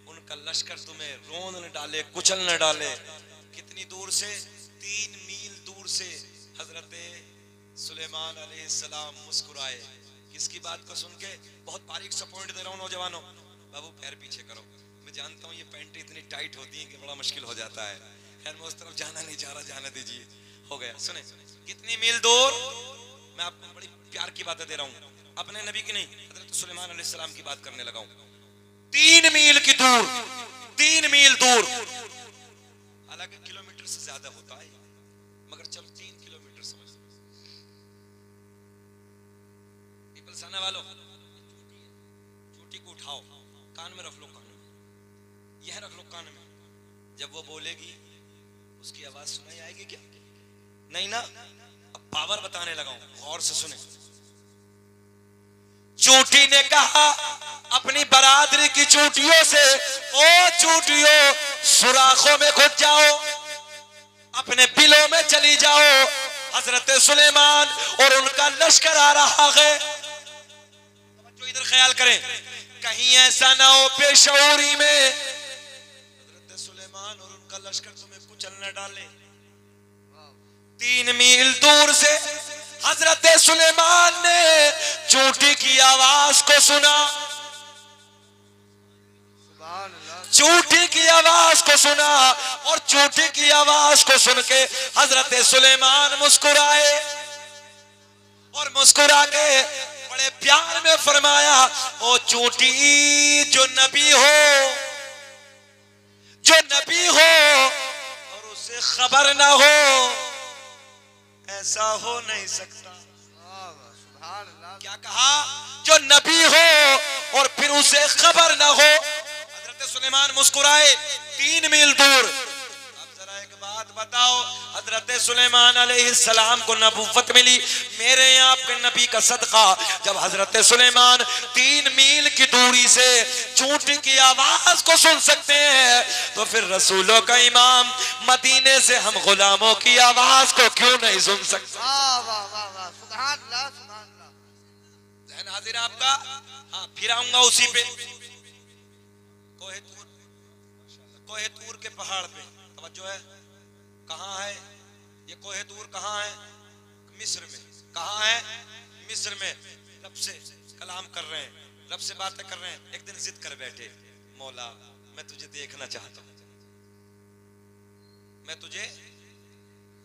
उनका लश्कर तुम्हें रोन न डाले, कुचल न डाले। कितनी दूर से, 3 मील दूर से हजरत सुलेमान अलैहिस्सलाम मुस्कुराए। किसकी बात को सुन के? बहुत बारीक सा पॉइंट दे रहा हूं नौजवानों, बाबू पैर पीछे करो। मैं जानता हूं ये पैंट इतनी टाइट होती है कि बड़ा मुश्किल हो जाता है। खैर मैं उस तरफ जाना नहीं चाह रहा, जाने दीजिए, हो गया। सुने, कितनी मील दूर, मैं आपको बड़ी प्यार की बातें दे रहा हूं, अपने नबी की नहीं, हजरत सुलेमान अलैहिस्सलाम की बात करने लगा हूं। 3 मील की दूर, 3 मील दूर, हालांकि किलोमीटर से ज्यादा होता है, मगर चलो 3 किलोमीटर समझ। पीपल्स आने वालों, चूटी को उठाओ, कान में रख लो, कान में यह रख लो, कान में। जब वो बोलेगी उसकी आवाज सुनाई आएगी क्या? नहीं ना। अब पावर बताने लगा हूं, गौर से सुने। चूटी ने कहा अपनी बरादरी की चूटियों से, ओ चूटियों, सुराखों में घुस जाओ, अपने बिलों में चली जाओ। हजरत सुलेमान और उनका लश्कर आ रहा है। जो इधर ख्याल करें, कहीं ऐसा ना हो बेशऊरी में हजरत सुलेमान और उनका लश्कर तुम्हें कुचल न डाले। 3 मील दूर से हजरत सुलेमान ने चूटी की आवाज को सुना, चूटी की आवाज को सुना, और चूटी की आवाज को सुन के हजरत सुलेमान मुस्कुराए, और मुस्कुरा के बड़े प्यार में फरमाया, ओ चूटी, जो नबी हो, जो नबी हो और उसे खबर ना हो, ऐसा हो नहीं सकता। क्या कहा? जो नबी हो और फिर उसे खबर ना हो। हजरत सुलेमान मुस्कुराए 3 मील दूर। अब जरा एक बात बताओ, हजरत सुलेमान अलैहिस्सलाम को नबुव्वत मिली मेरे आपके नबी का सदका। जब हजरत सुलेमान 3 मील की दूरी से चूंटी की आवाज को सुन सकते हैं, तो फिर रसूलों का इमाम मदीने से हम गुलामों की आवाज को क्यों नहीं सुन सकते? वाह वाह वाह वाह, सुभान अल्लाह, सुभान अल्लाह। ज़हन हाजिर है आपका? हाँ, फिर आऊंगा उसी पे। कोहे तूर के पहाड़ पे, तवज्जो है, कहाँ है ये कोहे तूर? कहाँ है? मिस्र में। कहाँ है? मिस्र में। रब से कलाम कर रहे हैं, रब से बातें कर रहे हैं। एक दिन जिद कर बैठे, मौला मैं तुझे देखना चाहता हूँ, मैं तुझे,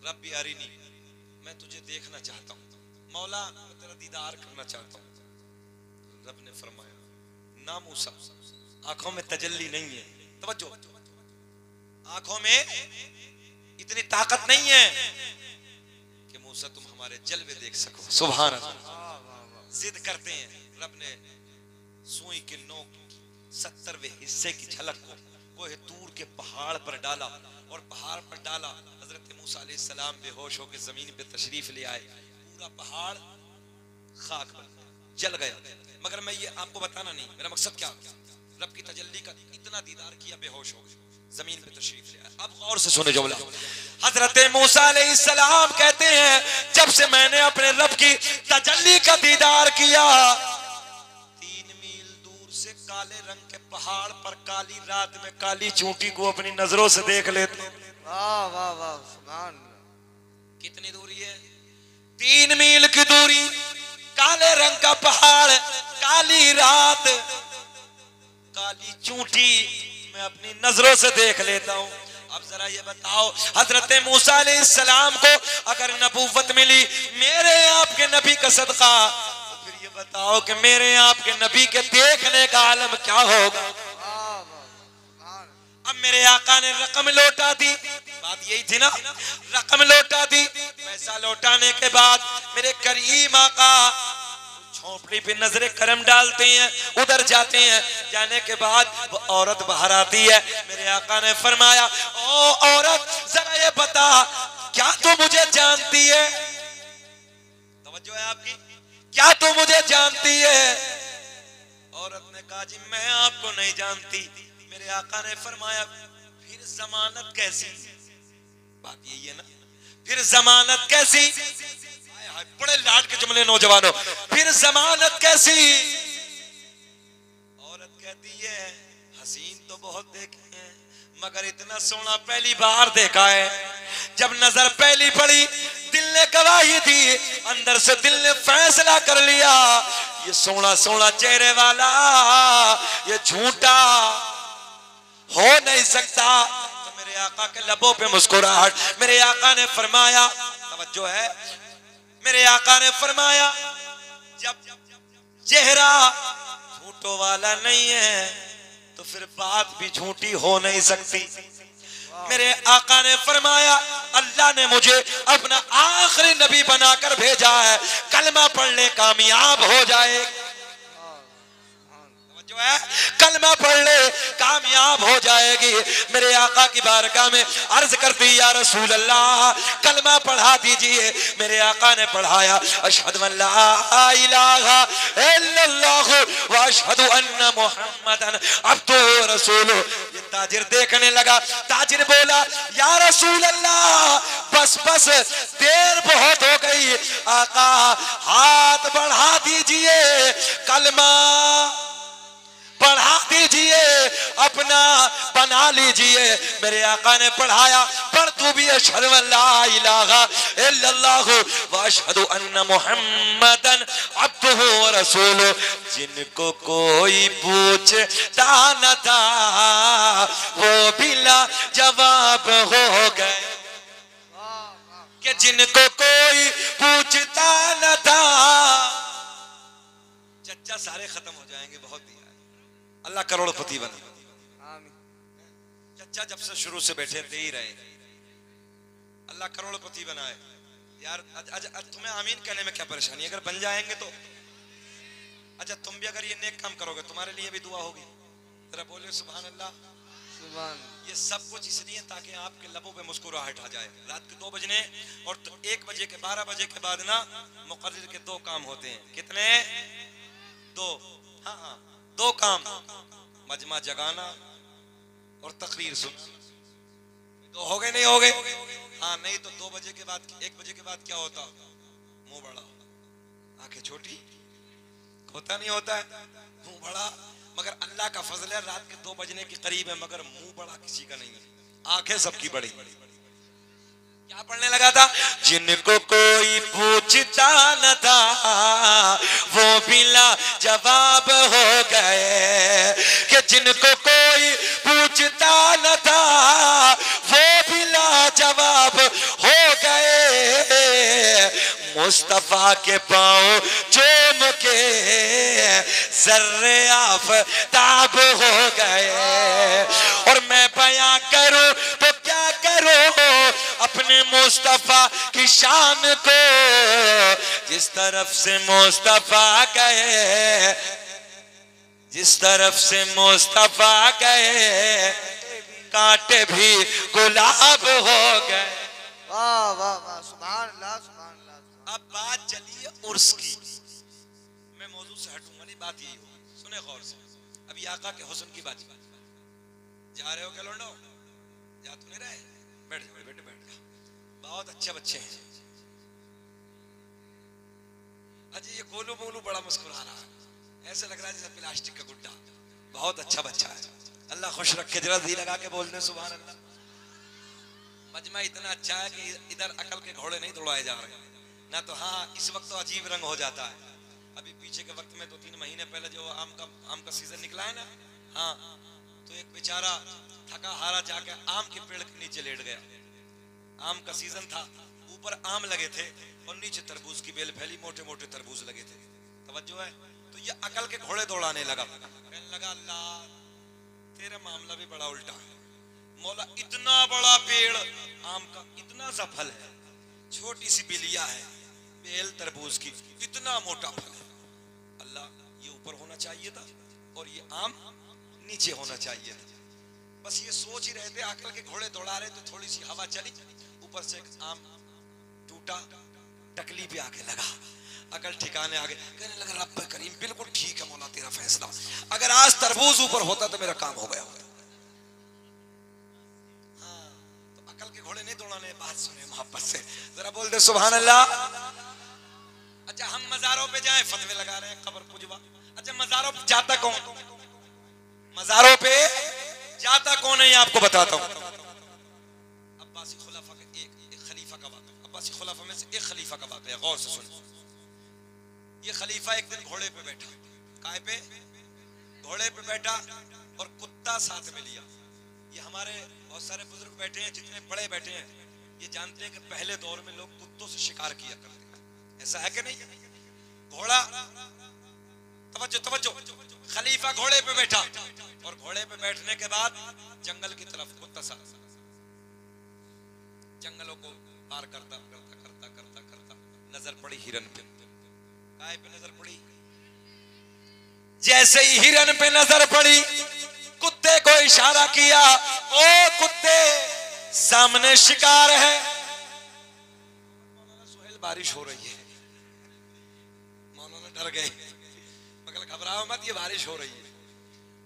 रब्बी अरिनी, मैं तुझे देखना चाहता हूँ, मौला मैं तेरा दीदार करना चाहता हूँ। रब ने फरमाया, ना मूसा, आंखों में तजल्ली नहीं है, तवज्जो, आंखों में इतनी ताकत नहीं है कि मूसा तुम हमारे जलवे देख सको। सुभान अल्लाह। जिद करते हैं, रब ने सुई के नोक 70वें हिस्से की झलक को कोहे तूर के पहाड़ पर डाला, और पहाड़ पर डाला, हजरत मूसा अलैहिस्सलाम बेहोश होकर जमीन पे तशरीफ ले आए। पूरा पहाड़ खाक बन जल गया। मगर मैं ये आपको बताना नहीं, मेरा मकसद क्या, रब की तजल्ली का इतना दीदार किया, बेहोश हो गए। जमीन पे तशरीफ ले आए। अब गौर से सुने जुमला। हजरत मूसा अलैहिस्सलाम कहते हैं जब से मैंने अपने रब की तजल्ली का दीदार किया, 3 मील दूर से काले रंग के पहाड़ पर काली रात में काली चूंटी को अपनी नजरों से देख लेते। वाह वाह वाह सुभान अल्लाह। कितनी दूरी है? 3 मील की दूरी, काले रंग का पहाड़, काली रात, काली चूंटी मैं अपनी नजरों से देख लेता हूं। अब जरा ये बताओ, हजरत मूसा अलैहिस्सलाम को अगर नबूवत मिली मेरे आपके नबी का सदका, तो फिर ये बताओ कि मेरे आपके नबी के देखने का आलम क्या होगा। अब मेरे आका ने रकम लौटा दी, बात यही थी ना, रकम लौटा दी। पैसा लौटाने के बाद मेरे करीम आका झोंपड़ी पे नजरे करम डालते हैं, उधर जाते हैं। जाने के बाद वो औरत बाहर आती है। मेरे आका ने फरमाया, ओ औरत जरा ये बता क्या तू मुझे जानती है? तवज्जो है आपकी, क्या तू मुझे जानती है? औरत ने कहा जी मैं आपको नहीं जानती। मेरे आका ने फरमाया फिर जमानत कैसी? बात यही है ना, फिर जमानत कैसी? बड़े लाड के जुमले नौजवानों, फिर जमानत कैसी? औरत कहती है हसीन तो बहुत देखे हैं मगर इतना सोना पहली बार देखा है। जब नजर पहली पड़ी दिल ने गवाही दी, अंदर से दिल ने फैसला कर लिया ये सोना सोना चेहरे वाला ये झूठा हो नहीं सकता। तो मेरे आका के लबों पे मुस्कुराहट। मेरे आका ने फरमाया, तवज्जो है, मेरे आका ने फरमाया जब चेहरा झूठों वाला नहीं है तो फिर बात भी झूठी हो नहीं सकती। मेरे आका ने फरमाया अल्लाह ने मुझे अपना आखिरी नबी बनाकर भेजा है, कलमा पढ़ ले कामयाब हो जाए। जो है कलमा पढ़ ले कामयाब हो जाएगी। मेरे आका की बारगाह में अर्ज करती या रसूल अल्लाह कलमा पढ़ा दीजिए। मेरे आका ने पढ़ाया अशहदु अल्ला इलाहा इल्लल्लाह व अशहदु अन्ना मुहम्मदन अब्दुहु व रसूलुहु। ये ताजिर देखने लगा। ताजिर बोला या रसूल अल्लाह बस बस देर बहुत हो गई, आका हाथ बढ़ा दीजिए, कलमा पढ़ा दीजिए, अपना बना लीजिए। मेरे आका ने पढ़ाया पढ़ तू भी अशहदु अल्ला इलाहा इल्लल्लाह व अशहदु अन्ना मुहम्मदन अब्दुहु व रसूलुहु। जिनको कोई पूछता न था वो बिला जवाब हो गए, कि जिनको कोई पूछता न था। चच्चा सारे खत्म हो जाएंगे, बहुत दिया अल्लाह करोड़पति बना। चच्चा जब से शुरू से बैठे दे ही रहे, अल्लाह करोड़पति बनाए। यार तुम्हें आमीन कहने में क्या परेशानी, अगर बन जाएंगे तो अच्छा तुम भी अगर ये नेक काम करोगे तुम्हारे लिए भी दुआ होगी। जरा बोले सुभान अल्लाह। सुभान। ये सब कुछ इसलिए ताकि आपके लबों पे मुस्कुराहट आ जाए। रात के 2 बजने और 1 बजे के 12 बजे के बाद ना मुकर्रिर के 2 काम होते हैं। कितने? 2। हाँ हाँ 2 काम, मजमा जगाना और तकरीर सुनना। तो हो गए नहीं हो गए? हाँ नहीं तो 2 बजे के बाद 1 बजे के बाद क्या होता? मुंह बड़ा, आंखें छोटी, होता नहीं होता है मुंह बड़ा। मगर अल्लाह का फजल है रात के 2 बजने के करीब है मगर मुंह बड़ा किसी का नहीं है, आंखें सबकी बड़ी। क्या पढ़ने लगा था? जिनको कोई पूछता न था वो बिला जवाब हो गए, कि जिनको कोई पूछता न था वो बिला जवाब हो गए। मुस्तफा के पाँव चूम के जर्रे आफताब हो गए। और मैं बयां करूं तो क्या करूं अपने मुस्तफा की शान को, जिस तरफ से मुस्तफा गए, जिस तरफ से मुस्तफा गए कांटे भी गुलाब हो गए। वाह वाह वाह सुभान अल्लाह सुभान अल्लाह। अब बात चलिए उर्स की, मैं मौजूद से हटूंगा नहीं, बात यही होगी, सुने गौर से। अभी आका के हुस्न की बात, जा रहे हो क्या लौंडो? जा तो नहीं रहे, बैठ जाओ बेटे बैठ जाओ, बहुत अच्छे बच्चे हैं। अजी ये गोलू मोलू बड़ा मुस्कुरा रहा है, ऐसे लग रहा है जैसे प्लास्टिक का गुड्डा। बहुत अच्छा बच्चा है, अल्लाह खुश रखे। जरा दी लगा के बोल दे सुभान अल्लाह। मजमा इतना अच्छा है कि इधर अकल के घोड़े नहीं दौड़ाए जा रहे ना, तो हाँ इस वक्त तो अजीब रंग हो जाता है। अभी पीछे के वक्त में 2-3 महीने पहले जो आम का सीजन निकला है ना, हाँ तो एक बेचारा थका हारा जाके आम के पेड़ के नीचे लेट गया। आम का सीजन था, ऊपर आम लगे थे और नीचे तरबूज की बेल फैली, मोटे मोटे तरबूज लगे थे। तवज्जो है? तो ये अकल के घोड़े दौड़ाने लगा, कहने लगा अल्लाह तेरा मामला भी बड़ा उल्टा है मौला, इतना बड़ा पेड़ आम का, इतना सा फल है, छोटी सी बिलिया है बेल तरबूज की, इतना मोटा फल है। अल्लाह ये ऊपर होना चाहिए था और ये आम नीचे होना चाहिए था। बस ये सोच ही रहे थे, अकल के घोड़े दौड़ा रहे, तो थोड़ी सी हवा चली, ऊपर से एक आम टूटा, टकली पे आके लगा, अकल ठिकाने आ गए। कहने लगा रब्बे करीम बिल्कुल ठीक है मौला तेरा फैसला, अगर आज तरबूज ऊपर होता तो मेरा काम हो गया होता। हाँ, तो अकल के घोड़े नहीं दौड़ाने, बात सुने मोहब्बत से, जरा बोल दे सुभान अल्लाह। अच्छा हम मजारों पे जाएं, फतवे लगा रहे हैं कब्र पुजवा। अच्छा मजारों पे जाता कौन, मजारों पे जाता कौन है ये आपको बताता हूं। अब्बासी खुलाफा का एक खलीफा का वाक़या, अब्बासी खुलाफा में से एक खलीफा का वाक़या, गौर से सुन। ये खलीफा एक दिन घोड़े पे बैठा, काय पे, घोड़े पे बैठा और कुत्ता साथ में लिया। ये हमारे बहुत सारे बुजुर्ग बैठे हैं, जितने बड़े बैठे हैं, ये जानते हैं कि पहले दौर में लोग कुत्तों से शिकार किया करते हैं, ऐसा है कि नहीं। घोड़ा, तवज्जो तवज्जो, खलीफा घोड़े पे बैठा और घोड़े पे बैठने के बाद जंगल की तरफ कुत्ता सा, जंगलों को पार करता करता करता करता करता नजर पड़ी हिरन पे। काय पे नजर पड़ी? जैसे ही हिरन पे नजर पड़ी, कुत्ते को इशारा किया, ओ कुत्ते सामने शिकार है। मौलाना सुहेल बारिश हो रही है, मौलाना डर गए, मगर घबराओ मत, ये बारिश हो रही है,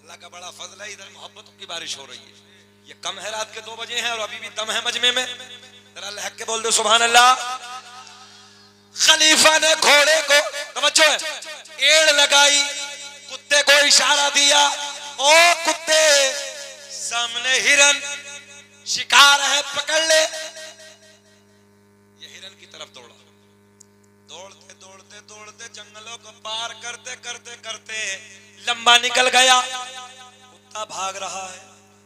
अल्लाह का बड़ा फजल है, इधर मोहब्बतों की बारिश हो रही है। ये कम है, रात के 2 बजे हैं और अभी भी दम है मजमे में, जरा लहक के बोल दो सुभान अल्लाह। खलीफा ने घोड़े को, तवज्जो है, एड़ लगाई, कुत्ते को इशारा दिया, ओ कुत्ते सामने हिरन शिकार है, पकड़ ले। ये हिरन की तरफ दौड़ा, दौड़ते दौड़ते दौड़ते जंगलों को पार करते करते करते लंबा निकल गया। कुत्ता भाग रहा है,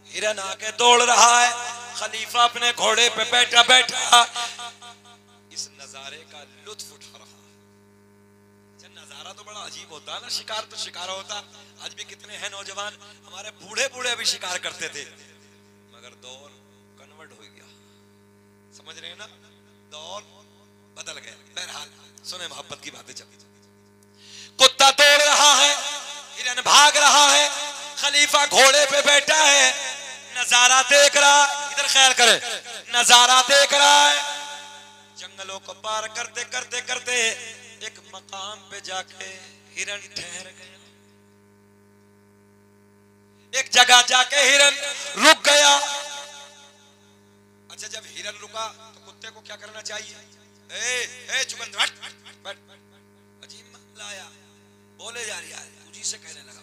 हिरन आके दौड़ रहा है, खलीफा अपने घोड़े पे बैठा बैठा इस नजारे का लुत्फ उठा रहा है। नजारा तो बड़ा अजीब होता है ना, शिकार तो शिकार होता। आज भी कितने हैं नौजवान, हमारे बूढ़े बूढ़े भी शिकार करते थे, मगर दौर कन्वर्ट हो गया, समझ रहे हैं ना, दौर बदल गया। बहरहाल सुने मोहब्बत की बातें चलती, कुत्ता दौड़ रहा है, हिरन भाग रहा है, खलीफा घोड़े पे बैठा है, नजारा देख रहा, इधर ख्याल करे, नजारा देख रहा है। जंगलों को पार करते करते करते एक मकाम पे जाके हिरन ठहर गया, एक जगह जाके हिरन रुक गया। अच्छा जब हिरन रुका तो कुत्ते को क्या करना चाहिए? ए चुकंदर बैठ, अजीब मामला आया, बोले जा रही है, तुझी से कहने लगा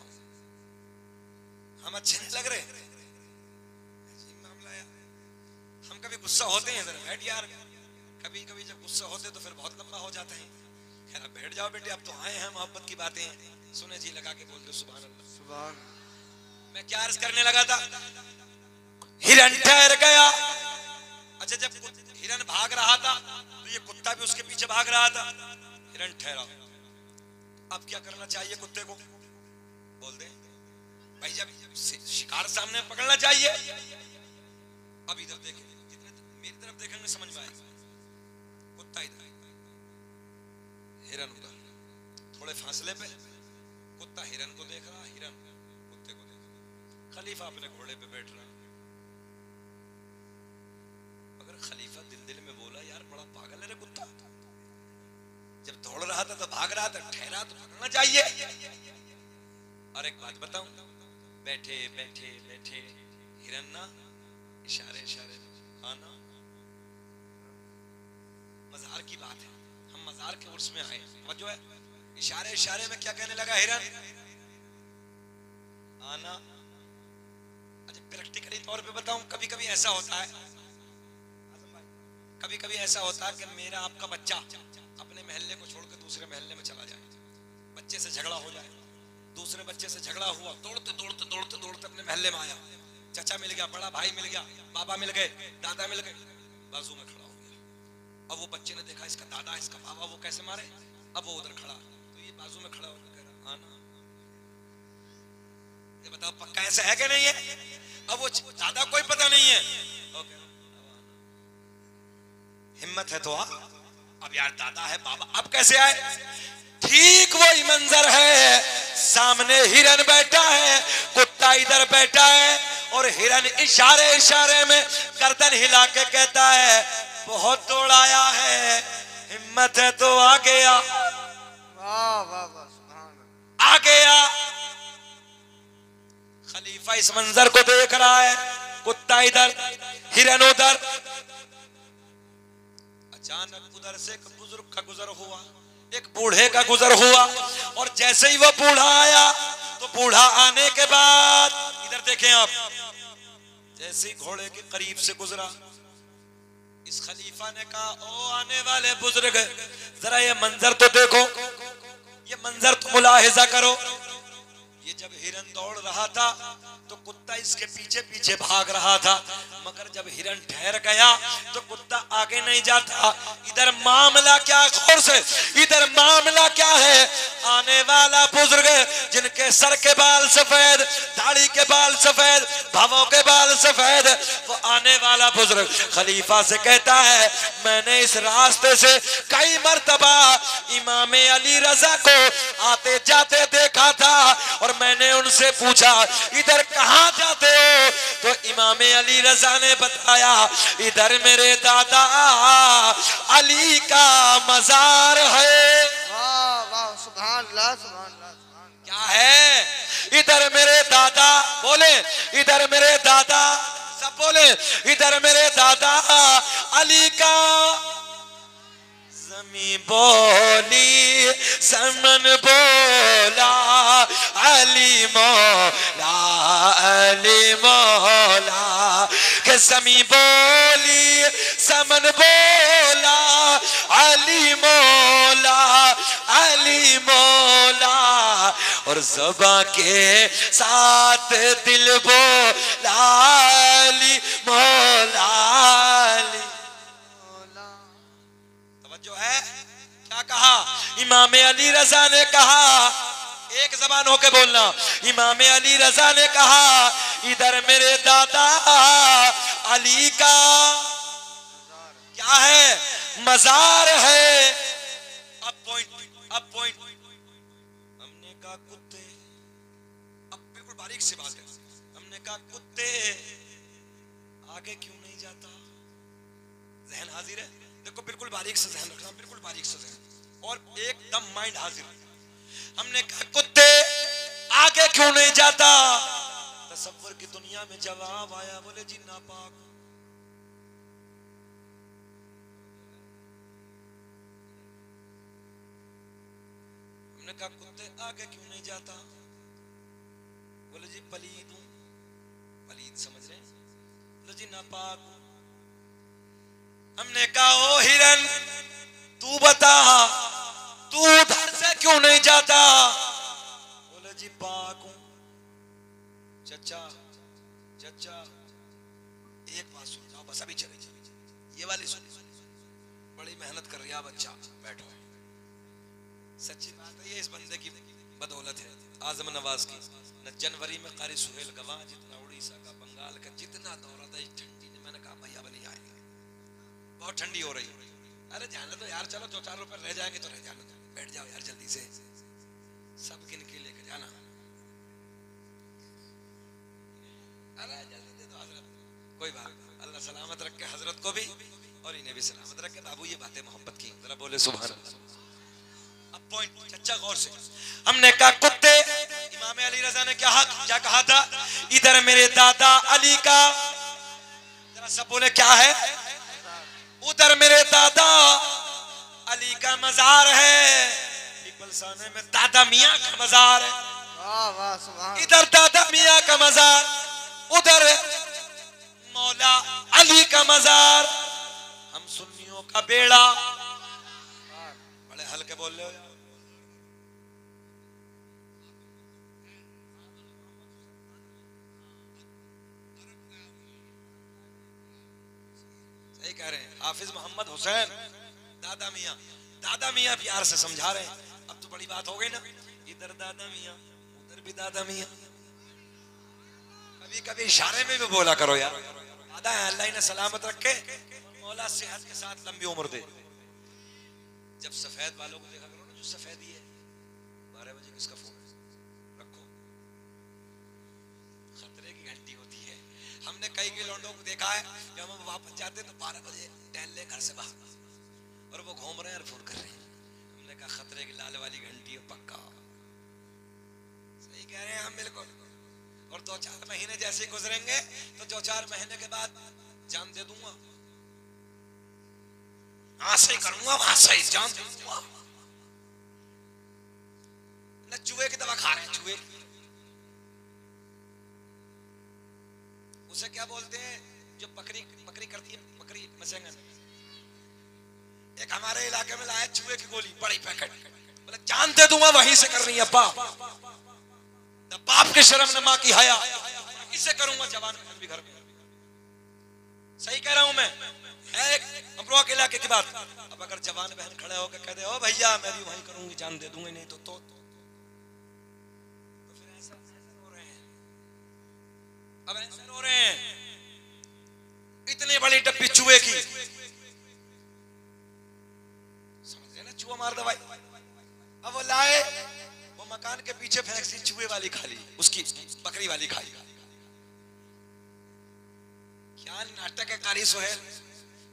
हम अच्छे नहीं लग रहे, अजीब मामला आया। हम कभी गुस्सा होते हैं, बैठ यार, कभी कभी जब गुस्सा होते तो फिर बहुत लंबा हो जाता है। खैर बैठ जाओ बेटे, अब तो आए हैं मोहब्बत की बातें सुने जी, लगा के बोल दो सुभान अल्लाह। सुभान। मैं क्या अर्ज करने लगा था, हिरन ठहर गया। अच्छा जब हिरन भाग रहा था तो ये कुत्ता भी उसके पीछे भाग रहा था, हिरन ठहरा, अब क्या करना चाहिए कुत्ते को? बोल दे भाई, जब शिकार सामने पकड़ना चाहिए। अब इधर देखें, जितने मेरी तरफ देखेंगे समझ में आएगा, कुत्ता इधर, हिरन उधर, थोड़े फासले पे कुत्ता हिरन को देख रहा, हिरन कुत्ते को देख रहा, खलीफा अपने घोड़े पे बैठ रहा। मगर खलीफा दिल दिल में बोला, यार बड़ा पागल है रे कुत्ता, जब दौड़ रहा था तो भाग रहा था, ठहरा तो पकड़ना चाहिए। और एक बात बताऊं, बैठे बैठे बैठे हिरन ना इशारे इशारे में, हाँ ना, मजार की बात है, हम मजार के उर्स में आए, जो है इशारे इशारे में क्या कहने लगा हिरन, आना। अच्छा प्रैक्टिकली तौर पे बताऊं, कभी कभी ऐसा होता है, कभी कभी ऐसा होता है कि मेरा आपका बच्चा अपने मोहल्ले को छोड़ के दूसरे मोहल्ले में चला जाए, बच्चे से झगड़ा हो जाए, दूसरे बच्चे से झगड़ा हुआ, दौड़ते दौड़ते दौड़ते दौड़ते अपने मोहल्ले में आया, चाचा मिल गया, बड़ा भाई मिल गया, बाबा मिल गए, दादा मिल गए, बाजू में खड़ा हो गया। अब वो बच्चे ने देखा इसका दादा इसका बाबा वो कैसे मारे, अब वो उधर खड़ा, तो ये बाजू में खड़ा होकर कह रहा आना, ये बताओ पक्का ऐसा है कि नहीं है? अब वो दादा कोई पता नहीं है, हिम्मत है तो आ, अब यार दादा है बाबा, अब कैसे आए? ठीक वही मंजर है, सामने हिरन बैठा है, कुत्ता इधर बैठा है, और हिरन इशारे इशारे में गर्दन हिला के कहता है बहुत दौड़ाया है, हिम्मत है तो आ गया, वाह वाह वाह सुभान आ गया। खलीफा इस मंजर को देख रहा है, कुत्ता इधर हिरन उधर। अचानक उधर से एक बुजुर्ग का गुजर हुआ, एक बूढ़े का गुजर हुआ, और जैसे ही वो बूढ़ा आया तो बूढ़ा आने के बाद इधर देखें आप, जैसे ही घोड़े के करीब से गुजरा, इस खलीफा ने कहा ओ आने वाले बुजुर्ग जरा ये मंजर तो देखो, ये मंजर तो मुलाहिजा करो। ये जब हिरन दौड़ रहा था तो कुत्ता इसके पीछे पीछे भाग रहा था, मगर जब हिरन ठहर गया तो कुत्ता आगे नहीं जाता। इधर मामला क्या, गौर से, इधर मामला क्या है? आने वाला बुजुर्ग जिनके सर के बाल सफेद, दाढ़ी के बाल सफेद, भवों के बाल सफेद, वो आने वाला बुजुर्ग खलीफा से कहता है मैंने इस रास्ते से कई मर्तबा इमाम अली रजा को आते जाते देखा था, और मैंने उनसे पूछा इधर कहाँ जाते हो, तो इमाम अली रजा ने बताया इधर मेरे दादा अली का मजार है। वाह वाह सुभान अल्लाह सुभान अल्लाह सुभान अल्लाह। क्या है? इधर मेरे दादा, बोले इधर मेरे दादा, सब बोले इधर मेरे दादा अली का। जमी बोली समन बोला अली मौला, अली मौला के जमी बोली समन बोला अली मौला, अली मौला, और ज़बा के साथ दिल बोला अली मौला, अली जो है। क्या कहा? इमाम अली रजा ने कहा, एक जबान होके बोलना, इमाम अली रजा ने कहा इधर मेरे दादा अली का क्या है? मजार है। अब पॉइंट, अब पॉइंट। हमने कहा कुत्ते, अब बिल्कुल बारीक सी बात है, हमने कहा कुत्ते आगे क्यों नहीं जाता? जहन हाजिर है? देखो बिल्कुल बारीक से ध्यान रखना, बिल्कुल बारीक से ध्यान, और एकदम माइंड हाजिर। हमने कहा कुत्ते आगे क्यों नहीं जाता? तसव्वुर की दुनिया में जवाब आया, बोले जी नापाक। हमने कहा कुत्ते आगे क्यों नहीं जाता? बोले जी पलीद हूं। पलीद समझ रहे हैं? बोले जी नापाक हूं। हमने कहा ओ हिरन तू बता तू उधर से क्यों नहीं जाता? बोले जी पाक हूं। चचा चचा एक बात सुन जाओ, बस अभी चले चले ये वाली सुन, बड़ी मेहनत कर रहा बच्चा, बैठो। सच्ची बात है, ये इस बंदे की बदौलत है, आजम नवाज की। न जनवरी में कारी सुहेल गवाह जितना उड़ीसा का, बंगाल का, जितना दौरा था इस ठंडी ने। मैंने कहा भैया बनी आएगा, बहुत ठंडी हो रही। अरे जाने तो यार, चलो 2-4 रुपए रह जाएंगे तो रह जाने दो, बैठ जाओ यार जल्दी से, सब गिन के लेके जाना। अरे जल्दी दे दो हजरत, कोई बात नहीं, अल्लाह सलामत रखे हजरत को भी और इन्हें भी सलामत रखे। बाबू ये बातें मोहब्बत की, जरा बोले सुभान अल्लाह। अब पॉइंट, चच्चा गौर से। हमने कहा कुत्ते, इमाम अली रजा ने क्या कहा था? इधर मेरे दादा अली का सब बोले क्या है? उधर मेरे दादा अली का मजार है, पीपलसाने में दादा मियाँ का मजार है। वाह वाह सुभान। इधर दादा मियाँ का मजार, उधर मौला अली का मजार। हम सुन्नियों का बेड़ा। बड़े हल्के बोल रहे हो यार। सही कह रहे हैं हाफिज मोहम्मद हुसैन दादा मियाँ प्यार से समझा रहे हैं। अब तो बड़ी बात हो गई ना, इधर दादा मियाँ उधर भी दादा मियाँ। कभी कभी इशारे में भी बोला करो यार। दादा है, अल्लाह इन्हें सलामत रखे, मौला सेहत के साथ लंबी उम्र दे। जब सफेद वालों को देखा करो ना, जो सफेदी है। 12 बजे किसका फोन है? रखो, खतरे की घंटी होती है। हमने कई लौंडों को देखा है कि हम वापस जाते तो 12 बजे टहल ले घर से बाहर, और वो घूम रहे हैं और फोन कर रहे हैं। हमने कहा खतरे की लाल वाली घंटी है पक्का। सही कह रहे हैं हम बिल्कुल। और 2-4 महीने जैसे ही गुजरेंगे तो 2-4 महीने के बाद जान दे दूंगा, ऐसे ही करूंगा, वहां से जान दे दूंगा। न चूहे की दवा खा रहे हैं, चूहे उसे क्या बोलते हैं जो बकरी करती है, बकरी मसेंगन। एक हमारे इलाके में लाया चूहे की गोली, बड़ी पैकेट, बोले जान दे दूंगा, वहीं से कर रही है अब्बा। बाप के शर्म न माँ की हया, इसे करूंगा जवान भी घर में। सही कह रहा हूं मैं। एक अमरोहा के इलाके की बात। अब अगर जवान बहन खड़े होकर कह दे ओ भैया मैं भी वहीं करूंगी, जान दे दूंगी, नहीं तो फिर ऐसा रो रहे हैं। अब ऐसे रो रहे हैं, इतनी बड़ी डब्बी चूहे की, समझ रहे ना, चूहा मार दवाई। अब वो लाए, वो मकान के पीछे फेंक सी, चूहे वाली खाली, उसकी बकरी वाली खाई। क्या नाटक है कारी सोहेल।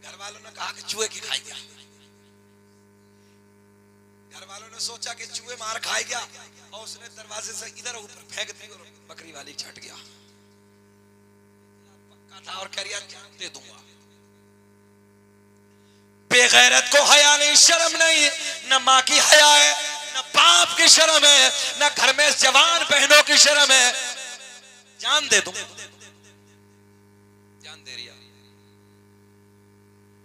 घर वालों ने कहा कि चूहे की खाई गया। घर वालों ने सोचा कि चूहे मार खाए गया, और उसने दरवाजे से इधर ऊपर फेंक दी और बकरी वाली छट गया। पक्का था और कह रहा जान दे दूंगा। बेगैरत को हया नहीं, शर्म नहीं, न माँ की हया है, न बाप की शर्म है, न घर में जवान बहनों की शर्म है। जान दे दूं, जान दे रही।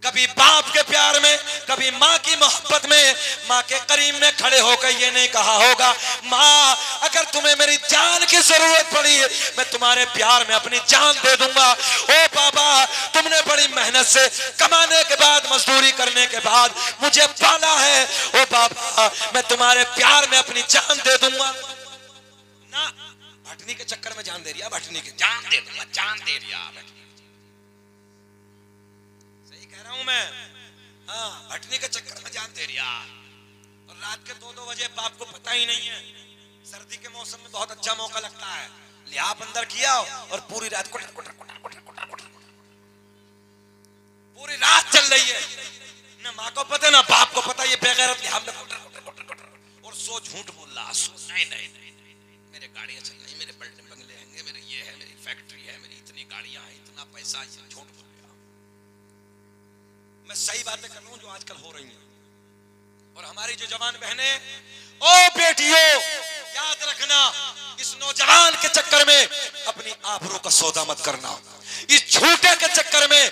कभी बाप के प्यार में, कभी माँ की मोहब्बत में, माँ के करीब में खड़े होकर ये नहीं कहा होगा माँ अगर तुम्हें मेरी जान की जरूरत पड़ी मैं तुम्हारे प्यार में अपनी जान दे दूंगा। ओ बाबा तुमने बड़ी मेहनत से कमाने के बाद, मजदूरी करने के बाद मुझे पाला है, ओ बाबा मैं तुम्हारे प्यार में अपनी जान दे दूंगा ना। भटनी के चक्कर में जान दे रही है, भटनी के जान दे दूंगा, जान दे रही है। मैं हाँ, भटनी के चक्कर में जान दे रही। और रात के 2-2 बजे बाप को पता ही नहीं है। सर्दी के मौसम में बहुत अच्छा मौका लगता है, लिहाफ अंदर किया और पूरी रात पूरी रात चल रही है। न माँ को पता ना बाप को पता, ये बेगैरत लिहाफ में और सो झूठ बोल रहा। नहीं मेरे गाड़ियां चल रही, मेरे बंगले हैं, मेरे ये है, मेरी फैक्ट्री है, मेरी इतनी गाड़ियां हैं, इतना पैसा, झूठ बोल। मैं सही बातें कर रहा हूं जो आजकल हो रही हैं। और हमारी जो जवान बहनें, ओ बेटियों याद रखना, इस नौजवान के चक्कर में अपनी आबरू का सौदा मत करना, इस झूठे के चक्कर में।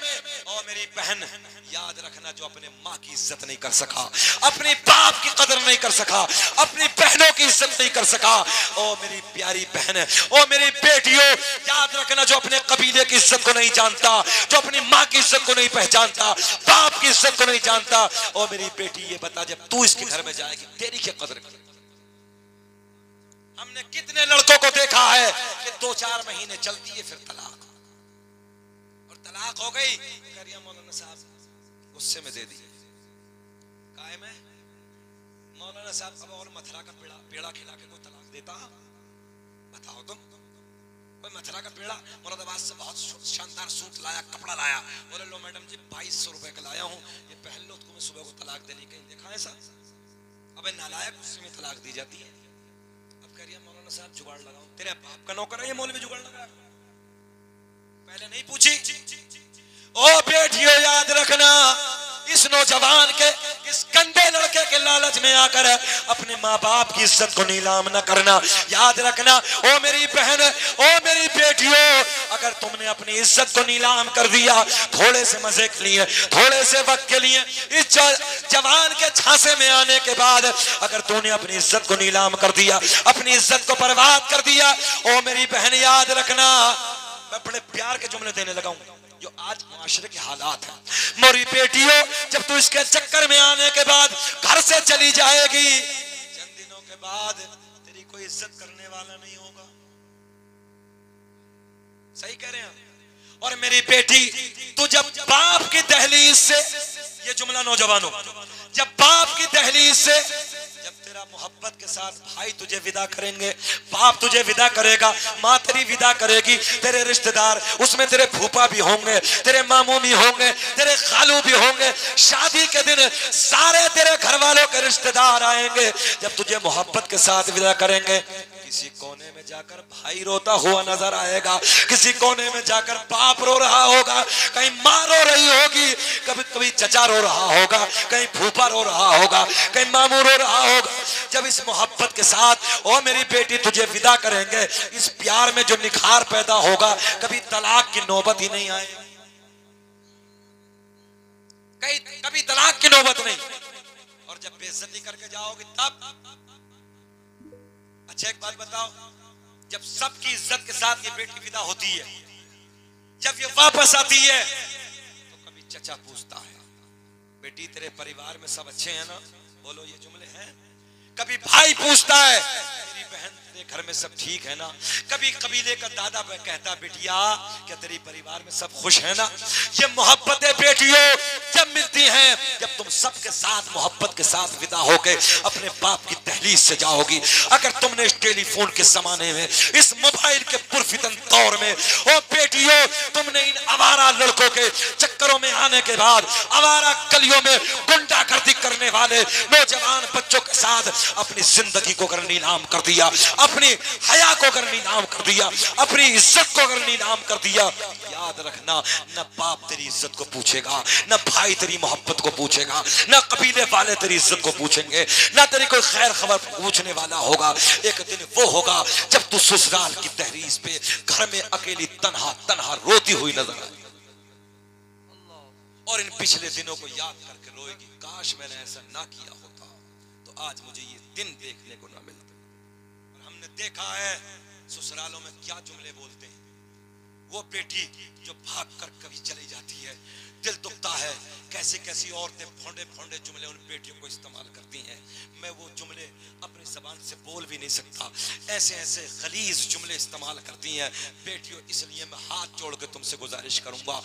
ओ मेरी बहन याद रखना, जो अपने माँ की इज्जत नहीं कर सका, अपने बाप की कदर नहीं कर सका, अपनी बहनों की इज्जत नहीं कर सका, ओ मेरी प्यारी बहन, ओ मेरी बेटियों याद रखना, जो अपने कबीले की इज्जत को नहीं जानता, जो अपनी माँ की इज्जत को नहीं पहचानता, बाप की इज्जत को नहीं जानता, ओ मेरी बेटी ये बता जब तू इसके घर में जाएगी तेरी क्या कदर करेगी। हमने कितने लड़कों को देखा है कि 2-4 महीने चलती है फिर तलाक, और तलाक हो गई, करिया मौलाना साहब गुस्से में दे दी। कायम है मौलाना साहब, अब और मथुरा का पेड़ा खिला के कोई तलाक देता? बताओ तुम। कोई मथुरा का पेड़ा, मुरादाबाद से बहुत शानदार सूट लाया, कपड़ा लाया, बोले लो मैडम जी 2200 रुपए का लाया हूँ, ये पहन लो, तुम्हें सुबह को तलाक देनी। कहीं देखा ऐसा? अबे नालायक, गुस्से में तलाक दी जाती है। अब कह रही है मौलाना साहब जुगाड़ लगाओ। तेरे बाप का नौकर है ये मौलवी, जुगाड़ लगा? पहले नहीं पूछी। ओ ओ बेटियों याद रखना, इस नौजवान के, इस गंदे लड़के के लालच में आकर अपने माँ बाप की इज्जत को नीलाम न करना। याद रखना ओ मेरी बहन, ओ मेरी बेटियों, अगर तुमने अपनी इज्जत को नीलाम कर दिया थोड़े से मजे के लिए, थोड़े से वक्त के लिए, इस जवान के झांसे में आने के बाद अगर तूने अपनी इज्जत को नीलाम कर दिया, अपनी इज्जत को बर्बाद कर दिया, ओ मेरी बहन याद रखना, मैं बड़े प्यार के जुमले देने लगा हूं जो आज माशरे के हालात हैं। मेरी बेटियों, जब तू इसके चक्कर में आने के बाद घर से चली जाएगी, चंद दिनों के बाद तेरी कोई इज्जत करने वाला नहीं होगा। सही कह रहे हैं। और मेरी बेटी, तू जब बाप की दहलीज से, ये जुमला नौजवानों, जब बाप की दहलीज से, जब तेरा मोहब्बत के साथ भाई तुझे विदा करेंगे, बाप तुझे विदा करेगा, माँ तेरी विदा करेगी, तेरे रिश्तेदार, उसमें तेरे फूफा भी होंगे, तेरे मामू भी होंगे, तेरे खालू भी होंगे, शादी के दिन सारे तेरे घर वालों के रिश्तेदार आएंगे। जब तुझे मोहब्बत के साथ विदा करेंगे, किसी कोने में जाकर भाई रोता हुआ नजर आएगा, किसी कोने में जाकर बाप रो रहा होगा, कहीं माँ रो रही होगी, कभी कभी चचा रो रहा होगा, कहीं फूफा रो रहा होगा, कहीं मामू रो रहा होगा। जब इस मोहब्बत के साथ ओ मेरी बेटी तुझे विदा करेंगे, इस प्यार में जो निखार पैदा होगा, कभी तलाक की नौबत ही नहीं आएगी, कभी तलाक की नौबत नहीं। और जब बेइज्जती करके जाओगे तब, अच्छा एक बात बताओ, जब सबकी इज्जत के साथ ये बेटी विदा होती है, जब ये वापस आती है, तो कभी चचा पूछता है, बेटी तेरे परिवार में सब अच्छे हैं ना? बोलो ये जुमले हैं। कभी भाई पूछता है, मेरी बहन तेरे घर में सब ठीक है ना? कभी कबीले का दादा कहता, बेटिया क्या तेरी परिवार में सब खुश है ना? ये मोहब्बतें बेटियों जब मिलती हैं, जब तुम सबके साथ मोहब्बत के साथ विदा होके अपने बाप की दहलीज से जाओगी। अगर तुमने इस टेलीफोन के जमाने में, इस मोबाइल के पुरफितन दौर में, ओ बेटियों, तुमने इन आवारा लड़कों के चक्करों में आने के बाद, आवारा गलियों में गुंडागर्दी करने वाले नौजवान बच्चों के साथ अपनी जिंदगी को अगर नीलाम कर दिया, अपनी हया को अगर नीलाम कर दिया, अपनी इज्जत को अगर नीलाम कर दिया, याद रखना, न बाप तेरी इज्जत को पूछेगा, न भाई तेरी मोहब्बत को पूछेगा, न कबीले वाले तेरी इज्जत को पूछेंगे, न तेरी कोई खैर खबर पूछने वाला होगा। एक दिन वो होगा जब तू ससुराल की दहलीज पे घर में अकेली तन्हा तन्हा रोती हुई नजर आए, और इन पिछले दिनों को याद करके रोएगी, काश मैंने ऐसा ना किया होता तो आज मुझे ये दिन देखने को ना मिलता। और हमने देखा है ससुरालों में क्या जुमले बोलते हैं। वो बेटी जो भाग कर कभी चली जाती है, दिल दुखता है, कैसी कैसी औरतें फोंडे फोंडे जुमले उन बेटियों को इस्तेमाल करती हैं। मैं वो जुमले अपनी जबान से बोल भी नहीं सकता, ऐसे ऐसे गलीज जुमले इस्तेमाल करती हैं बेटियों। इसलिए मैं हाथ जोड़ के तुमसे गुजारिश करूंगा,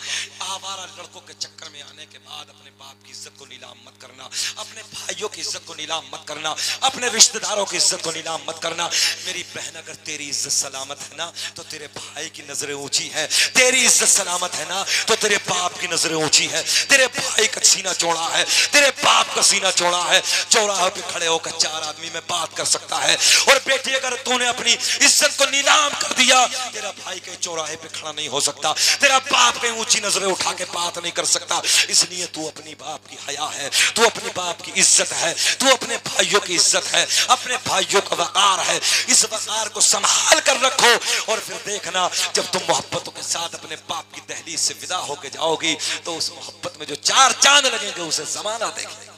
आवारा लड़कों के चक्कर में आने के बाद अपने बाप की इज्जत को नीलाम मत करना, अपने भाइयों की इज्जत को नीलाम मत करना, अपने रिश्तेदारों की इज्जत को नीलाम मत करना। मेरी बहन, अगर तेरी इज्जत सलामत है ना तो तेरे भाई की नजरें ऊंची है, तेरी इज्जत सलामत है ना तो तेरे बाप की नजरें ऊंची है, तेरे भाई का सीना चौड़ा है, तेरे बाप का सीना चौड़ा है। चौराहे पे खड़े होकर चार आदमी में बात कर सकता है। और बेटी, अगर तूने अपनी इज्जत को नीलाम कर दिया, तेरा भाई के चौराहे पे खड़ा नहीं हो सकता, तेरा बाप के ऊंची नजरें उठा के बात नहीं कर सकता। इसलिए तू अपनी बाप की हया है, तू अपने बाप की इज्जत है, तू अपने भाइयों की इज्जत है, अपने भाइयों का वकार है। इस वकार को संभाल कर रखो, और फिर देखना जब तुम मोहब्बतों के साथ अपने बाप की दहलीज से विदा होके जाओगी तो उस मोहब्बत में जो चार चांद लगेंगे उसे जमाना देखेगा।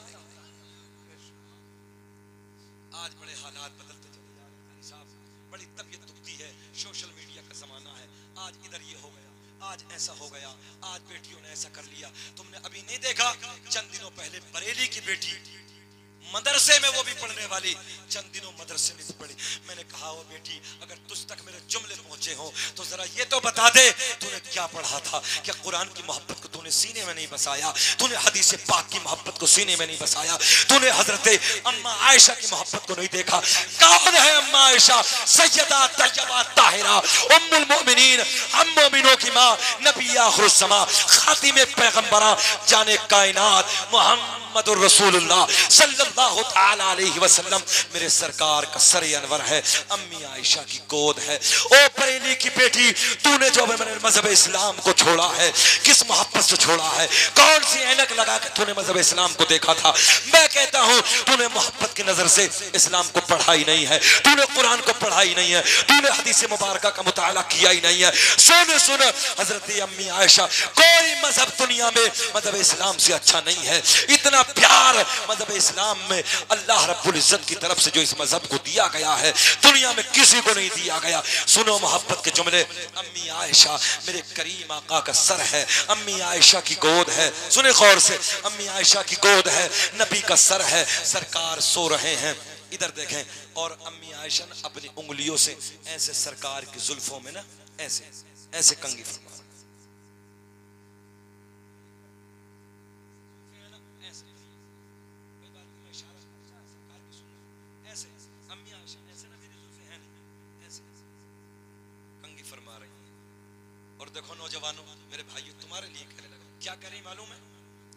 आज बड़े हालात बदलते चले जा रहे हैं साहब, बड़ी तबीयत दुखती है। सोशल मीडिया का जमाना है, आज इधर ये हो गया, आज ऐसा हो गया, आज बेटियों ने ऐसा कर लिया। तुमने अभी नहीं देखा, चंद दिनों पहले बरेली की बेटी मदरसे में, वो भी पढ़ने वाली, चंद दिनों मदरसे में पढ़ी। मैंने कहा, वो बेटी, अगर तुझ तक मेरे जुमले पहुंचे हो तो जरा ये तो बता दे तूने क्या पढ़ा था। क्या कुरान की मोहब्बत को तूने सीने में नहीं बसाया? तूने हदीस पाक की मोहब्बत को सीने में नहीं बसाया? तूने हजरत अम्मा आयशा की मोहब्बत को नहीं देखा? कौन है अम्मा आयशा? सैयदा तय्यबा ताहिरा उम्मुल मोमिनीन, हम मोमिनों की माँ, नबी आखिरुल ज़मा, खातिमे पैगंबरा, जाने कायनात, मुहम्मदुर रसूलुल्लाह सल्लल्लाहु तआला अलैहि वसल्लम मेरे सरकार का सरे अनवर है, अम्मी आयशा की गोद है। ओ बरेली की बेटी, तूने जो मेरे मजहब इस्लाम को छोड़ा है, किस मोहब्बत से छोड़ा है? कौन सी ऐनक लगा के तूने मजहब इस्लाम को देखा था? मैं कहता हूं तूने मोहब्बत की नजर से इस्लाम को पढ़ा ही नहीं है, तूने कुरान को पढ़ा ही नहीं है, तूने हदीस मुबारक का मुताला किया ही नहीं है। सुन सुन हजरत अम्मी आयशा, कोई मजहब दुनिया में मजहब इस्लाम से अच्छा नहीं है। इतना प्यार मजहब इस्लाम में अल्लाह रब्बुल इज्जत की तरफ से जो इस मजहब को दिया गया है, दुनिया में किसी को नहीं दिया गया। सुनो मोहब्बत के जुमले। अम्मी आयशा मेरे करीम आका का सर है, अम्मी आयशा की गोद है। सुने गौर से, अम्मी आयशा की गोद है, नबी का सर है, सरकार सो रहे हैं, इधर देखें। और अम्मी आयशा ने अपनी उंगलियों से ऐसे सरकार की जुल्फों में ना ऐसे ऐसे कंघी फरमा, देखो नौजवानों, मेरे भाइयों, तुम्हारे लिए कहने लगा, क्या करें मालूम है?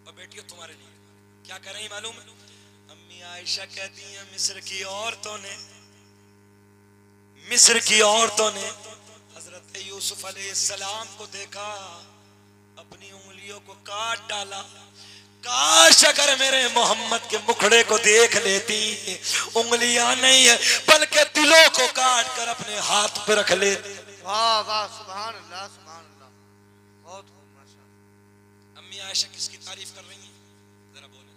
और बेटियों तुम्हारे लिए क्या करें मालूम है? अम्मी आयशा कहती हैं, मिस्र की औरतों ने हजरत यूसुफ अलैहिस्सलाम को देखा, अपनी उंगलियों को काट डाला। काश अगर मेरे मोहम्मद के मुखड़े को देख लेती, उंगलियां नहीं है बल्कि दिलों को काट कर अपने हाथ पे रख लेती। वाह वाह, सुभान अल्लाह, सुभान अल्लाह, बहुत खूब, माशाअल्लाह। अम्मी आयशा किसकी तारीफ कर रही हैं? जरा बोले,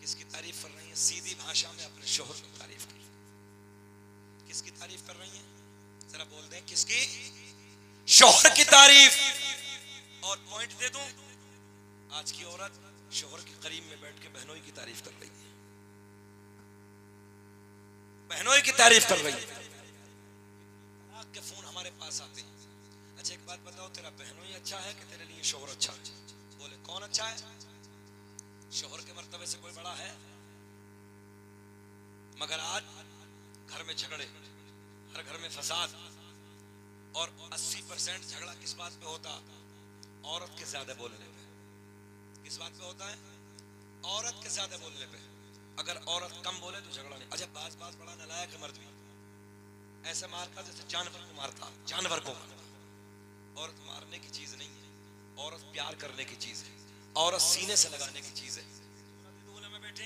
किसकी तारीफ कर रही हैं? सीधी भाषा में अपने शोहर की तारीफ कर रही हैं। किसकी तारीफ कर रही हैं? जरा बोल दें, किसकी? शोहर की तारीफ। और पॉइंट दे दूं, आज की औरत शोहर के करीब में बैठ के बहनोई की तारीफ कर रही है, बहनोई की तारीफ कर रही है। के फोन हमारे पास आते हैं, अच्छा एक बात बताओ, तेरा बहनोई अच्छा है कि तेरे लिए शोहर अच्छा है? बोले कौन अच्छा है? शोहर के मर्तबे से कोई बड़ा है? मगर आज घर में झगड़े, हर घर में फसाद, और 80% झगड़ा किस बात पे होता? औरत के ज्यादा बोलने पे। किस बात पे होता है? औरत के ज्यादा बोलने पे। अगर औरत कम बोले तो झगड़ा नहीं। अच्छा बात बड़ा नालायक है मर्द भी, ऐसे मारता जैसे जानवर को मारता, जानवर को मारता। औरत मारने की चीज नहीं है, औरत प्यार करने की चीज है, औरत सीने से लगाने की चीज है। में बैठे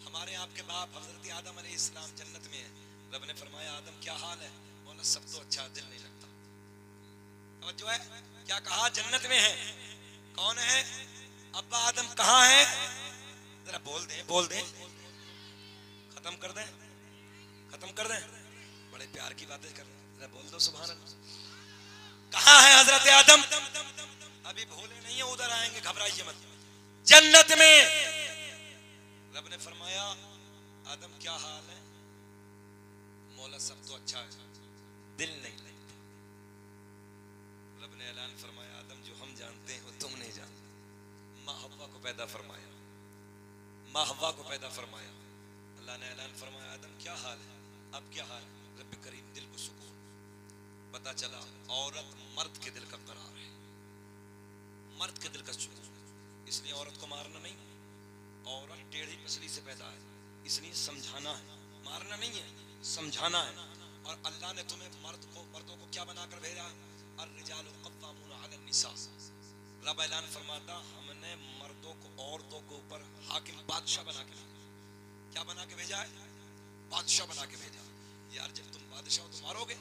हमारे आपके बाप हजरत आदम अलैहिस्सलाम जन्नत में है। रब ने फरमाया, आदम क्या हाल है? बोला सब तो अच्छा, दिल नहीं लगता। अब जो है क्या कहा? जन्नत में है। कौन है? अब्बा आदम कहाँ है? जरा बोल दें, खत्म कर दें। बड़े प्यार की बातें कर रहे हैं, बोल दो सुभान अल्लाह। कहाँ है हजरत आदम? अभी भूले नहीं है, उधर आएंगे, घबराइए मत। जन्नत में। रब ने फरमाया, आदम क्या हाल है? मौला सब तो अच्छा है, दिल नहीं लगता। रब ने ऐलान फरमाया, आदम जो हम जानते हैं वो तुम नहीं जानते। माँ हव्वा को पैदा फरमाया, अल्लाह ने ऐलान फरमाया, आदम क्या हाल है? अब क्या हाल है? रब करीम दिल को सुकून। पता चला औरत मर्द के दिल का करार है, मर्द के दिल का सुकून। इसलिए औरत को मारना नहीं, औरत टेढ़ी पसली से पैदा है, इसलिए समझाना है, मारना नहीं है, समझाना है। और अल्लाह ने तुम्हें मर्दों को क्या बनाकर भेजा? अर्रिजालु क़व्वामूना अलन निसा। रब ऐलान फरमाता, हमने मर्दों को औरतों के ऊपर हाकिम, बादशाह बना के भेजा। क्या बना के भेजा है? बादशाह बना के भेजा। यार जब तुम बादशाह हो तो मारोगे?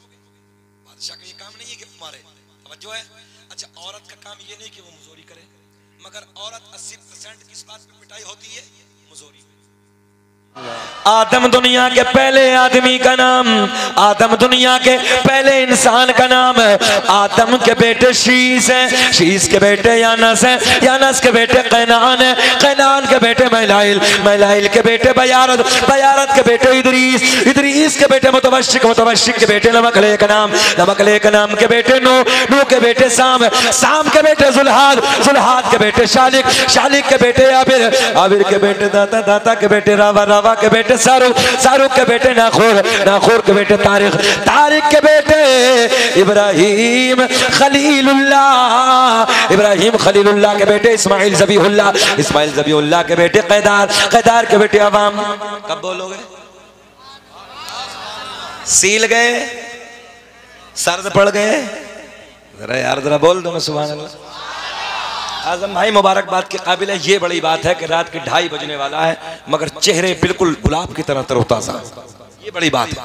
बादशाह का ये काम नहीं है कि मारे, तवज्जो है। अच्छा औरत का काम ये नहीं कि वो मुजोरी करे, मगर औरत 80% किस बात पे पिटाई होती है? मुजोरी। आदम दुनिया के पहले आदमी का नाम, आदम दुनिया के पहले इंसान का नाम है। आदम के बेटे शीस हैं, शीस के बेटे यानस हैं, यानस के बेटे कैनान हैं, कैनान के बेटे महलाइल, महलाइल के बेटे बयारत, बयारत के बेटे इदरीस, इदरीस के बेटे मुतवश्शिक, मुतवश्शिक के बेटे नमकले का नाम, नमकले का नाम के बेटे नूह, नूह के बेटे साम, साम के बेटे जुल्हाद, जुल्हाद के बेटे शालिक, शालिक के बेटे आबिर, आबिर के बेटे दाता, दाता के बेटे रावा, रावा के बेटे सारुक, सारुक के बेटे नाखूर, नाखूर के बेटे तारिक, तारिक के बेटे इब्राहिम खलीलुल्लाह, इब्राहिम खलीलुल्लाह के बेटे इस्माइल ज़बीहुल्लाह, इस्माइल ज़बीहुल्लाह के बेटे कैदार, कैदार के बेटे अवाम। कब बोलोगे? सील गए, सर्द पड़ गए? जरा यार जरा बोल दो मैं सुभान अल्लाह। आजम भाई मुबारकबाद के काबिल है। ये बड़ी बात है कि रात के 2:30 बजने वाला है मगर चेहरे बिल्कुल गुलाब की तरह तरोताजा। ये बड़ी बात है।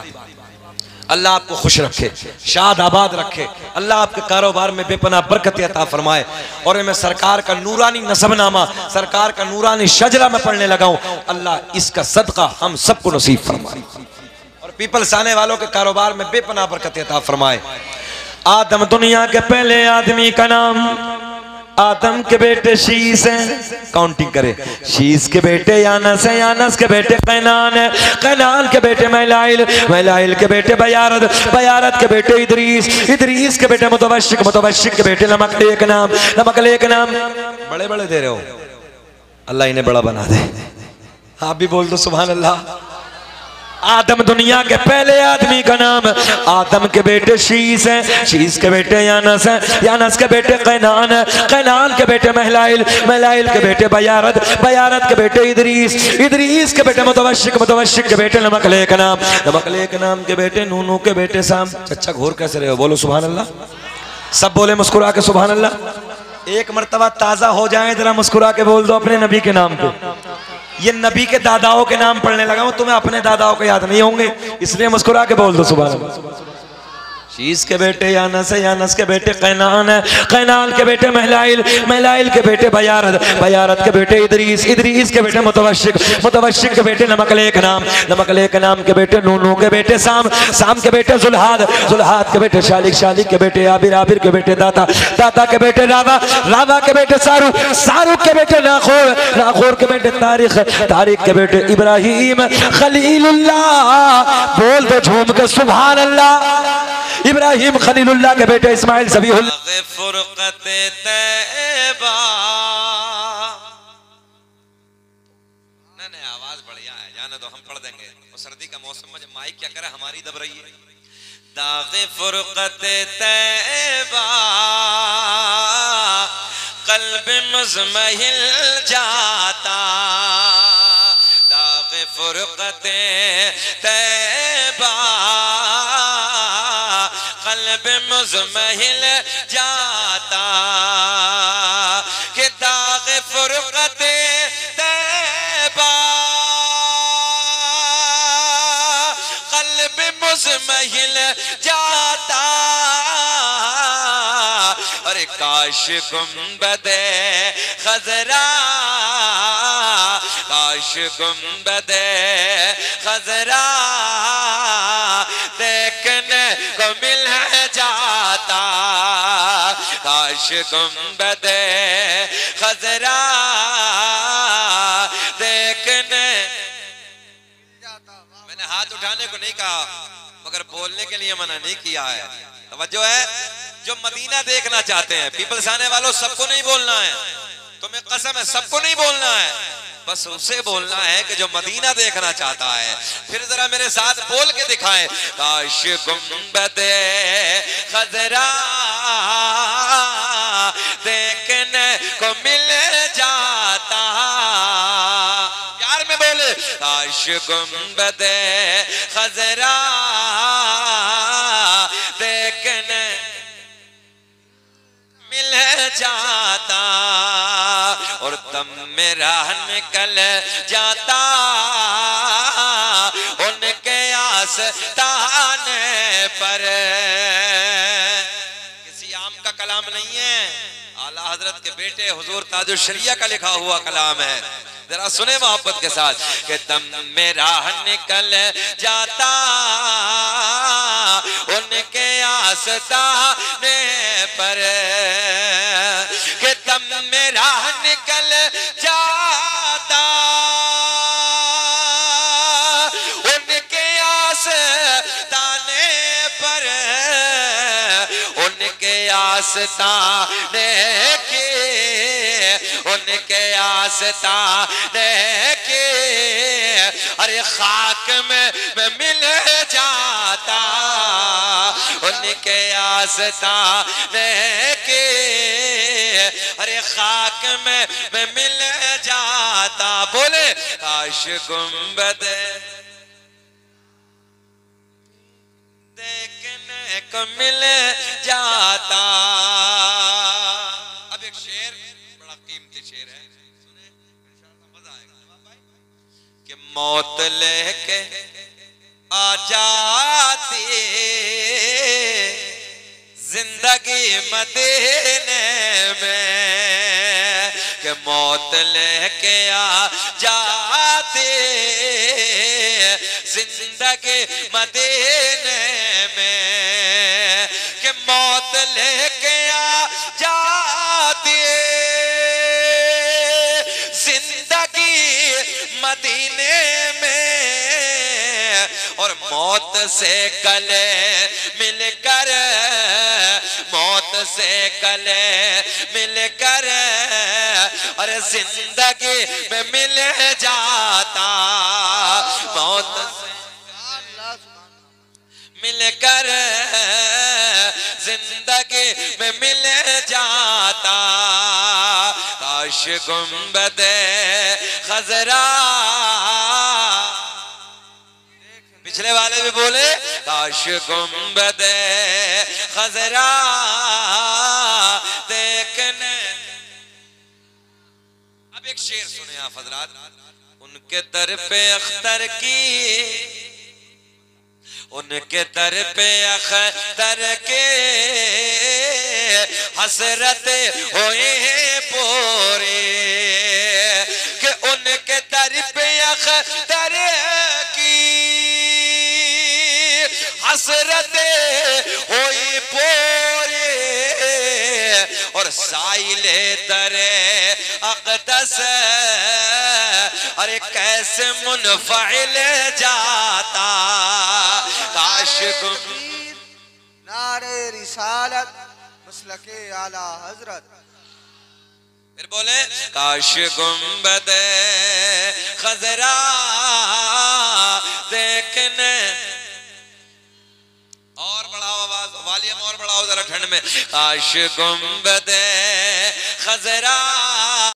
अल्लाह आपको खुश रखे, शाद आबाद रखे, अल्लाह आपके कारोबार में बेपनाह बरकत अता फरमाए। और मैं सरकार का नूरानी नसबनामा, सरकार का नूरानी शजरा में पढ़ने लगा हूँ, अल्लाह इसका सदका हम सबको नसीब फरमाए और पीपल्स आने वालों के कारोबार में बेपनाह बरकत अता फरमाए। आदम दुनिया के पहले आदमी का नाम, आदम के बेटे शीस हैं, काउंटिंग करें, शीस के बेटे यानस हैं, यानस के बेटे कैनान है, कैनान के बेटे मैलाइल, मैलाइल के बेटे बयारत, बयारत के बेटे इदरीस, इदरीस के बेटे मुतवश्शिक, मुतवश्शिक के बेटे नमकलेक नाम, नमकलेक नाम। बड़े बड़े दे रहे हो, अल्लाह इन्हें बड़ा बना दे। आप भी बोल दो सुभान अल्लाह। आदम दुनिया के पहले आदमी का नाम, आदम के बेटे शीस हैं, शीस के बेटे यानस हैं, यानस के बेटे कैनान है, कैनान के बेटे महलाइल, महलाइल के बेटे बयारत, बयारत के बेटे इदरीस, इदरीस के बेटे मुतवश्शिक, मुतवश्शिक के बेटे नमकलेक नाम, नमकलेक नाम के बेटे नूनू के बेटे साम। चच्चा घोर कैसे रहे हो, बोलो सुभान अल्लाह। सब बोले मुस्कुरा के सुभान अल्लाह। एक मर्तबा ताजा हो जाए जरा मुस्कुरा के बोल दो अपने नबी के नाम पे। ये नबी के दादाओं के नाम पढ़ने लगा हूं, तुम्हें अपने दादाओं के याद नहीं होंगे इसलिए मुस्कुरा के बोल दो सुभान अल्लाह। शीस के बेटे यानस है, यानस के बेटे कैनान है, कैनान के बेटे महलाइल, महलाइल के बेटे बयारत, बयारत के बेटे इदरीस, इदरीस के बेटे मुतवश्शिक, मुतवश्शिक के बेटे नमकलेक नाम, नमकलेक नाम के बेटे नूनू के बेटे साम, साम के बेटे जुल्हाद, जुल्हाद के बेटे शालिक, शालिक के बेटे आबिर, आबिर के बेटे दाता, दाता के बेटे रावा, रावा के बेटे सारुक, सारुक के बेटे नाखोर, नाखोर के बेटे तारिक, तारिक के बेटे इब्राहिम खलीलुल्लाह। बोल दो झूम के सुभान अल्लाह। इब्राहिम खलीलुल्लाह के बेटे इस्माइल ज़बीहुल्लाह। फुरक़ते तैबा। नहीं आवाज बढ़िया है, जाने दो हम पढ़ देंगे। और सर्दी का मौसम में माइक क्या करे हमारी दब रही है। दाग़े फुरक़ते तैबा क़ल्ब मुज़महिल जाता, दाग़े फुरक़ते तैबा क़ल्ब मुज़महिल जाता, कि दाग़े फुरक़ते तैबा क़ल्ब मुज़महिल जाता। अरे काश गुंबदे खज़रा, काश गुंबदे खज़रा देखने को मिल जाता, काश गुंबदे खज़रा देखने। मैंने हाथ उठाने को नहीं कहा मगर बोलने के लिए मना नहीं किया है। तवज्जो है। जो मदीना देखना चाहते हैं, पीपल्स आने वालों सबको नहीं बोलना है, तुम्हें कसम है सबको नहीं बोलना है, बस उसे बोलना है कि जो मदीना देखना चाहता है। फिर जरा मेरे साथ बोल के दिखाएं, काश गुंबदे खज़रा देखने को मिल जाता। प्यार में बोले, काश गुंबदे खज़रा देखने मिल जाता, और दम मेरा निकल जाता उनके आस्ताने पर। किसी आम का कलाम नहीं है, आला हजरत के बेटे हुजूर ताजुल शरिया का लिखा हुआ कलाम है। जरा सुने मोहब्बत के साथ, कि दम मेरा निकल जाता उनके आस्ताने पर, कि दम मेरा निकल जाता उनके आस्ताने पर, उनके आस्ताने के, उनके आस्ताने के। अरे खाक में मिल जाता उनके आस्ताने के, अरे खाक में मिल जाता। बोले, काश गुंबदे देखने को मिल जाता। अब एक शेर बड़ा मौत लेके आ जाती जिंदगी मदीने में, कि मौत लेके आ जाती जिंदगी मदीने में, कि मौत लेके आ जाती जिंदगी मदीने में, और मौत से गले मिलकर, मौत से गले मिलकर, और जिंदगी में मिल जाता, मौत से मिलकर जिंदगी में मिल जाता। काश गुंबदे खजरा, पिछले वाले भी बोले काश गुंबदे खजरा देखने। अब एक शेर सुने आप हजरात, उनके दर पे अख्तर की, उनके दर पे अख्तर के हसरत होए पूरे, कि उनके दर पे अख्तर की हसरत होई पूरे, और साइले दरे अक़दस, अरे कैसे मुनफ़इल जाता। काश नारे रिसालत मसलके आला हजरत। फिर बोले काश गुंबदे खजरा देखने, और बढ़ाओ आवाज, वॉल्यूम और बढ़ाओ जरा ठंड में। काश गुंबदे खजरा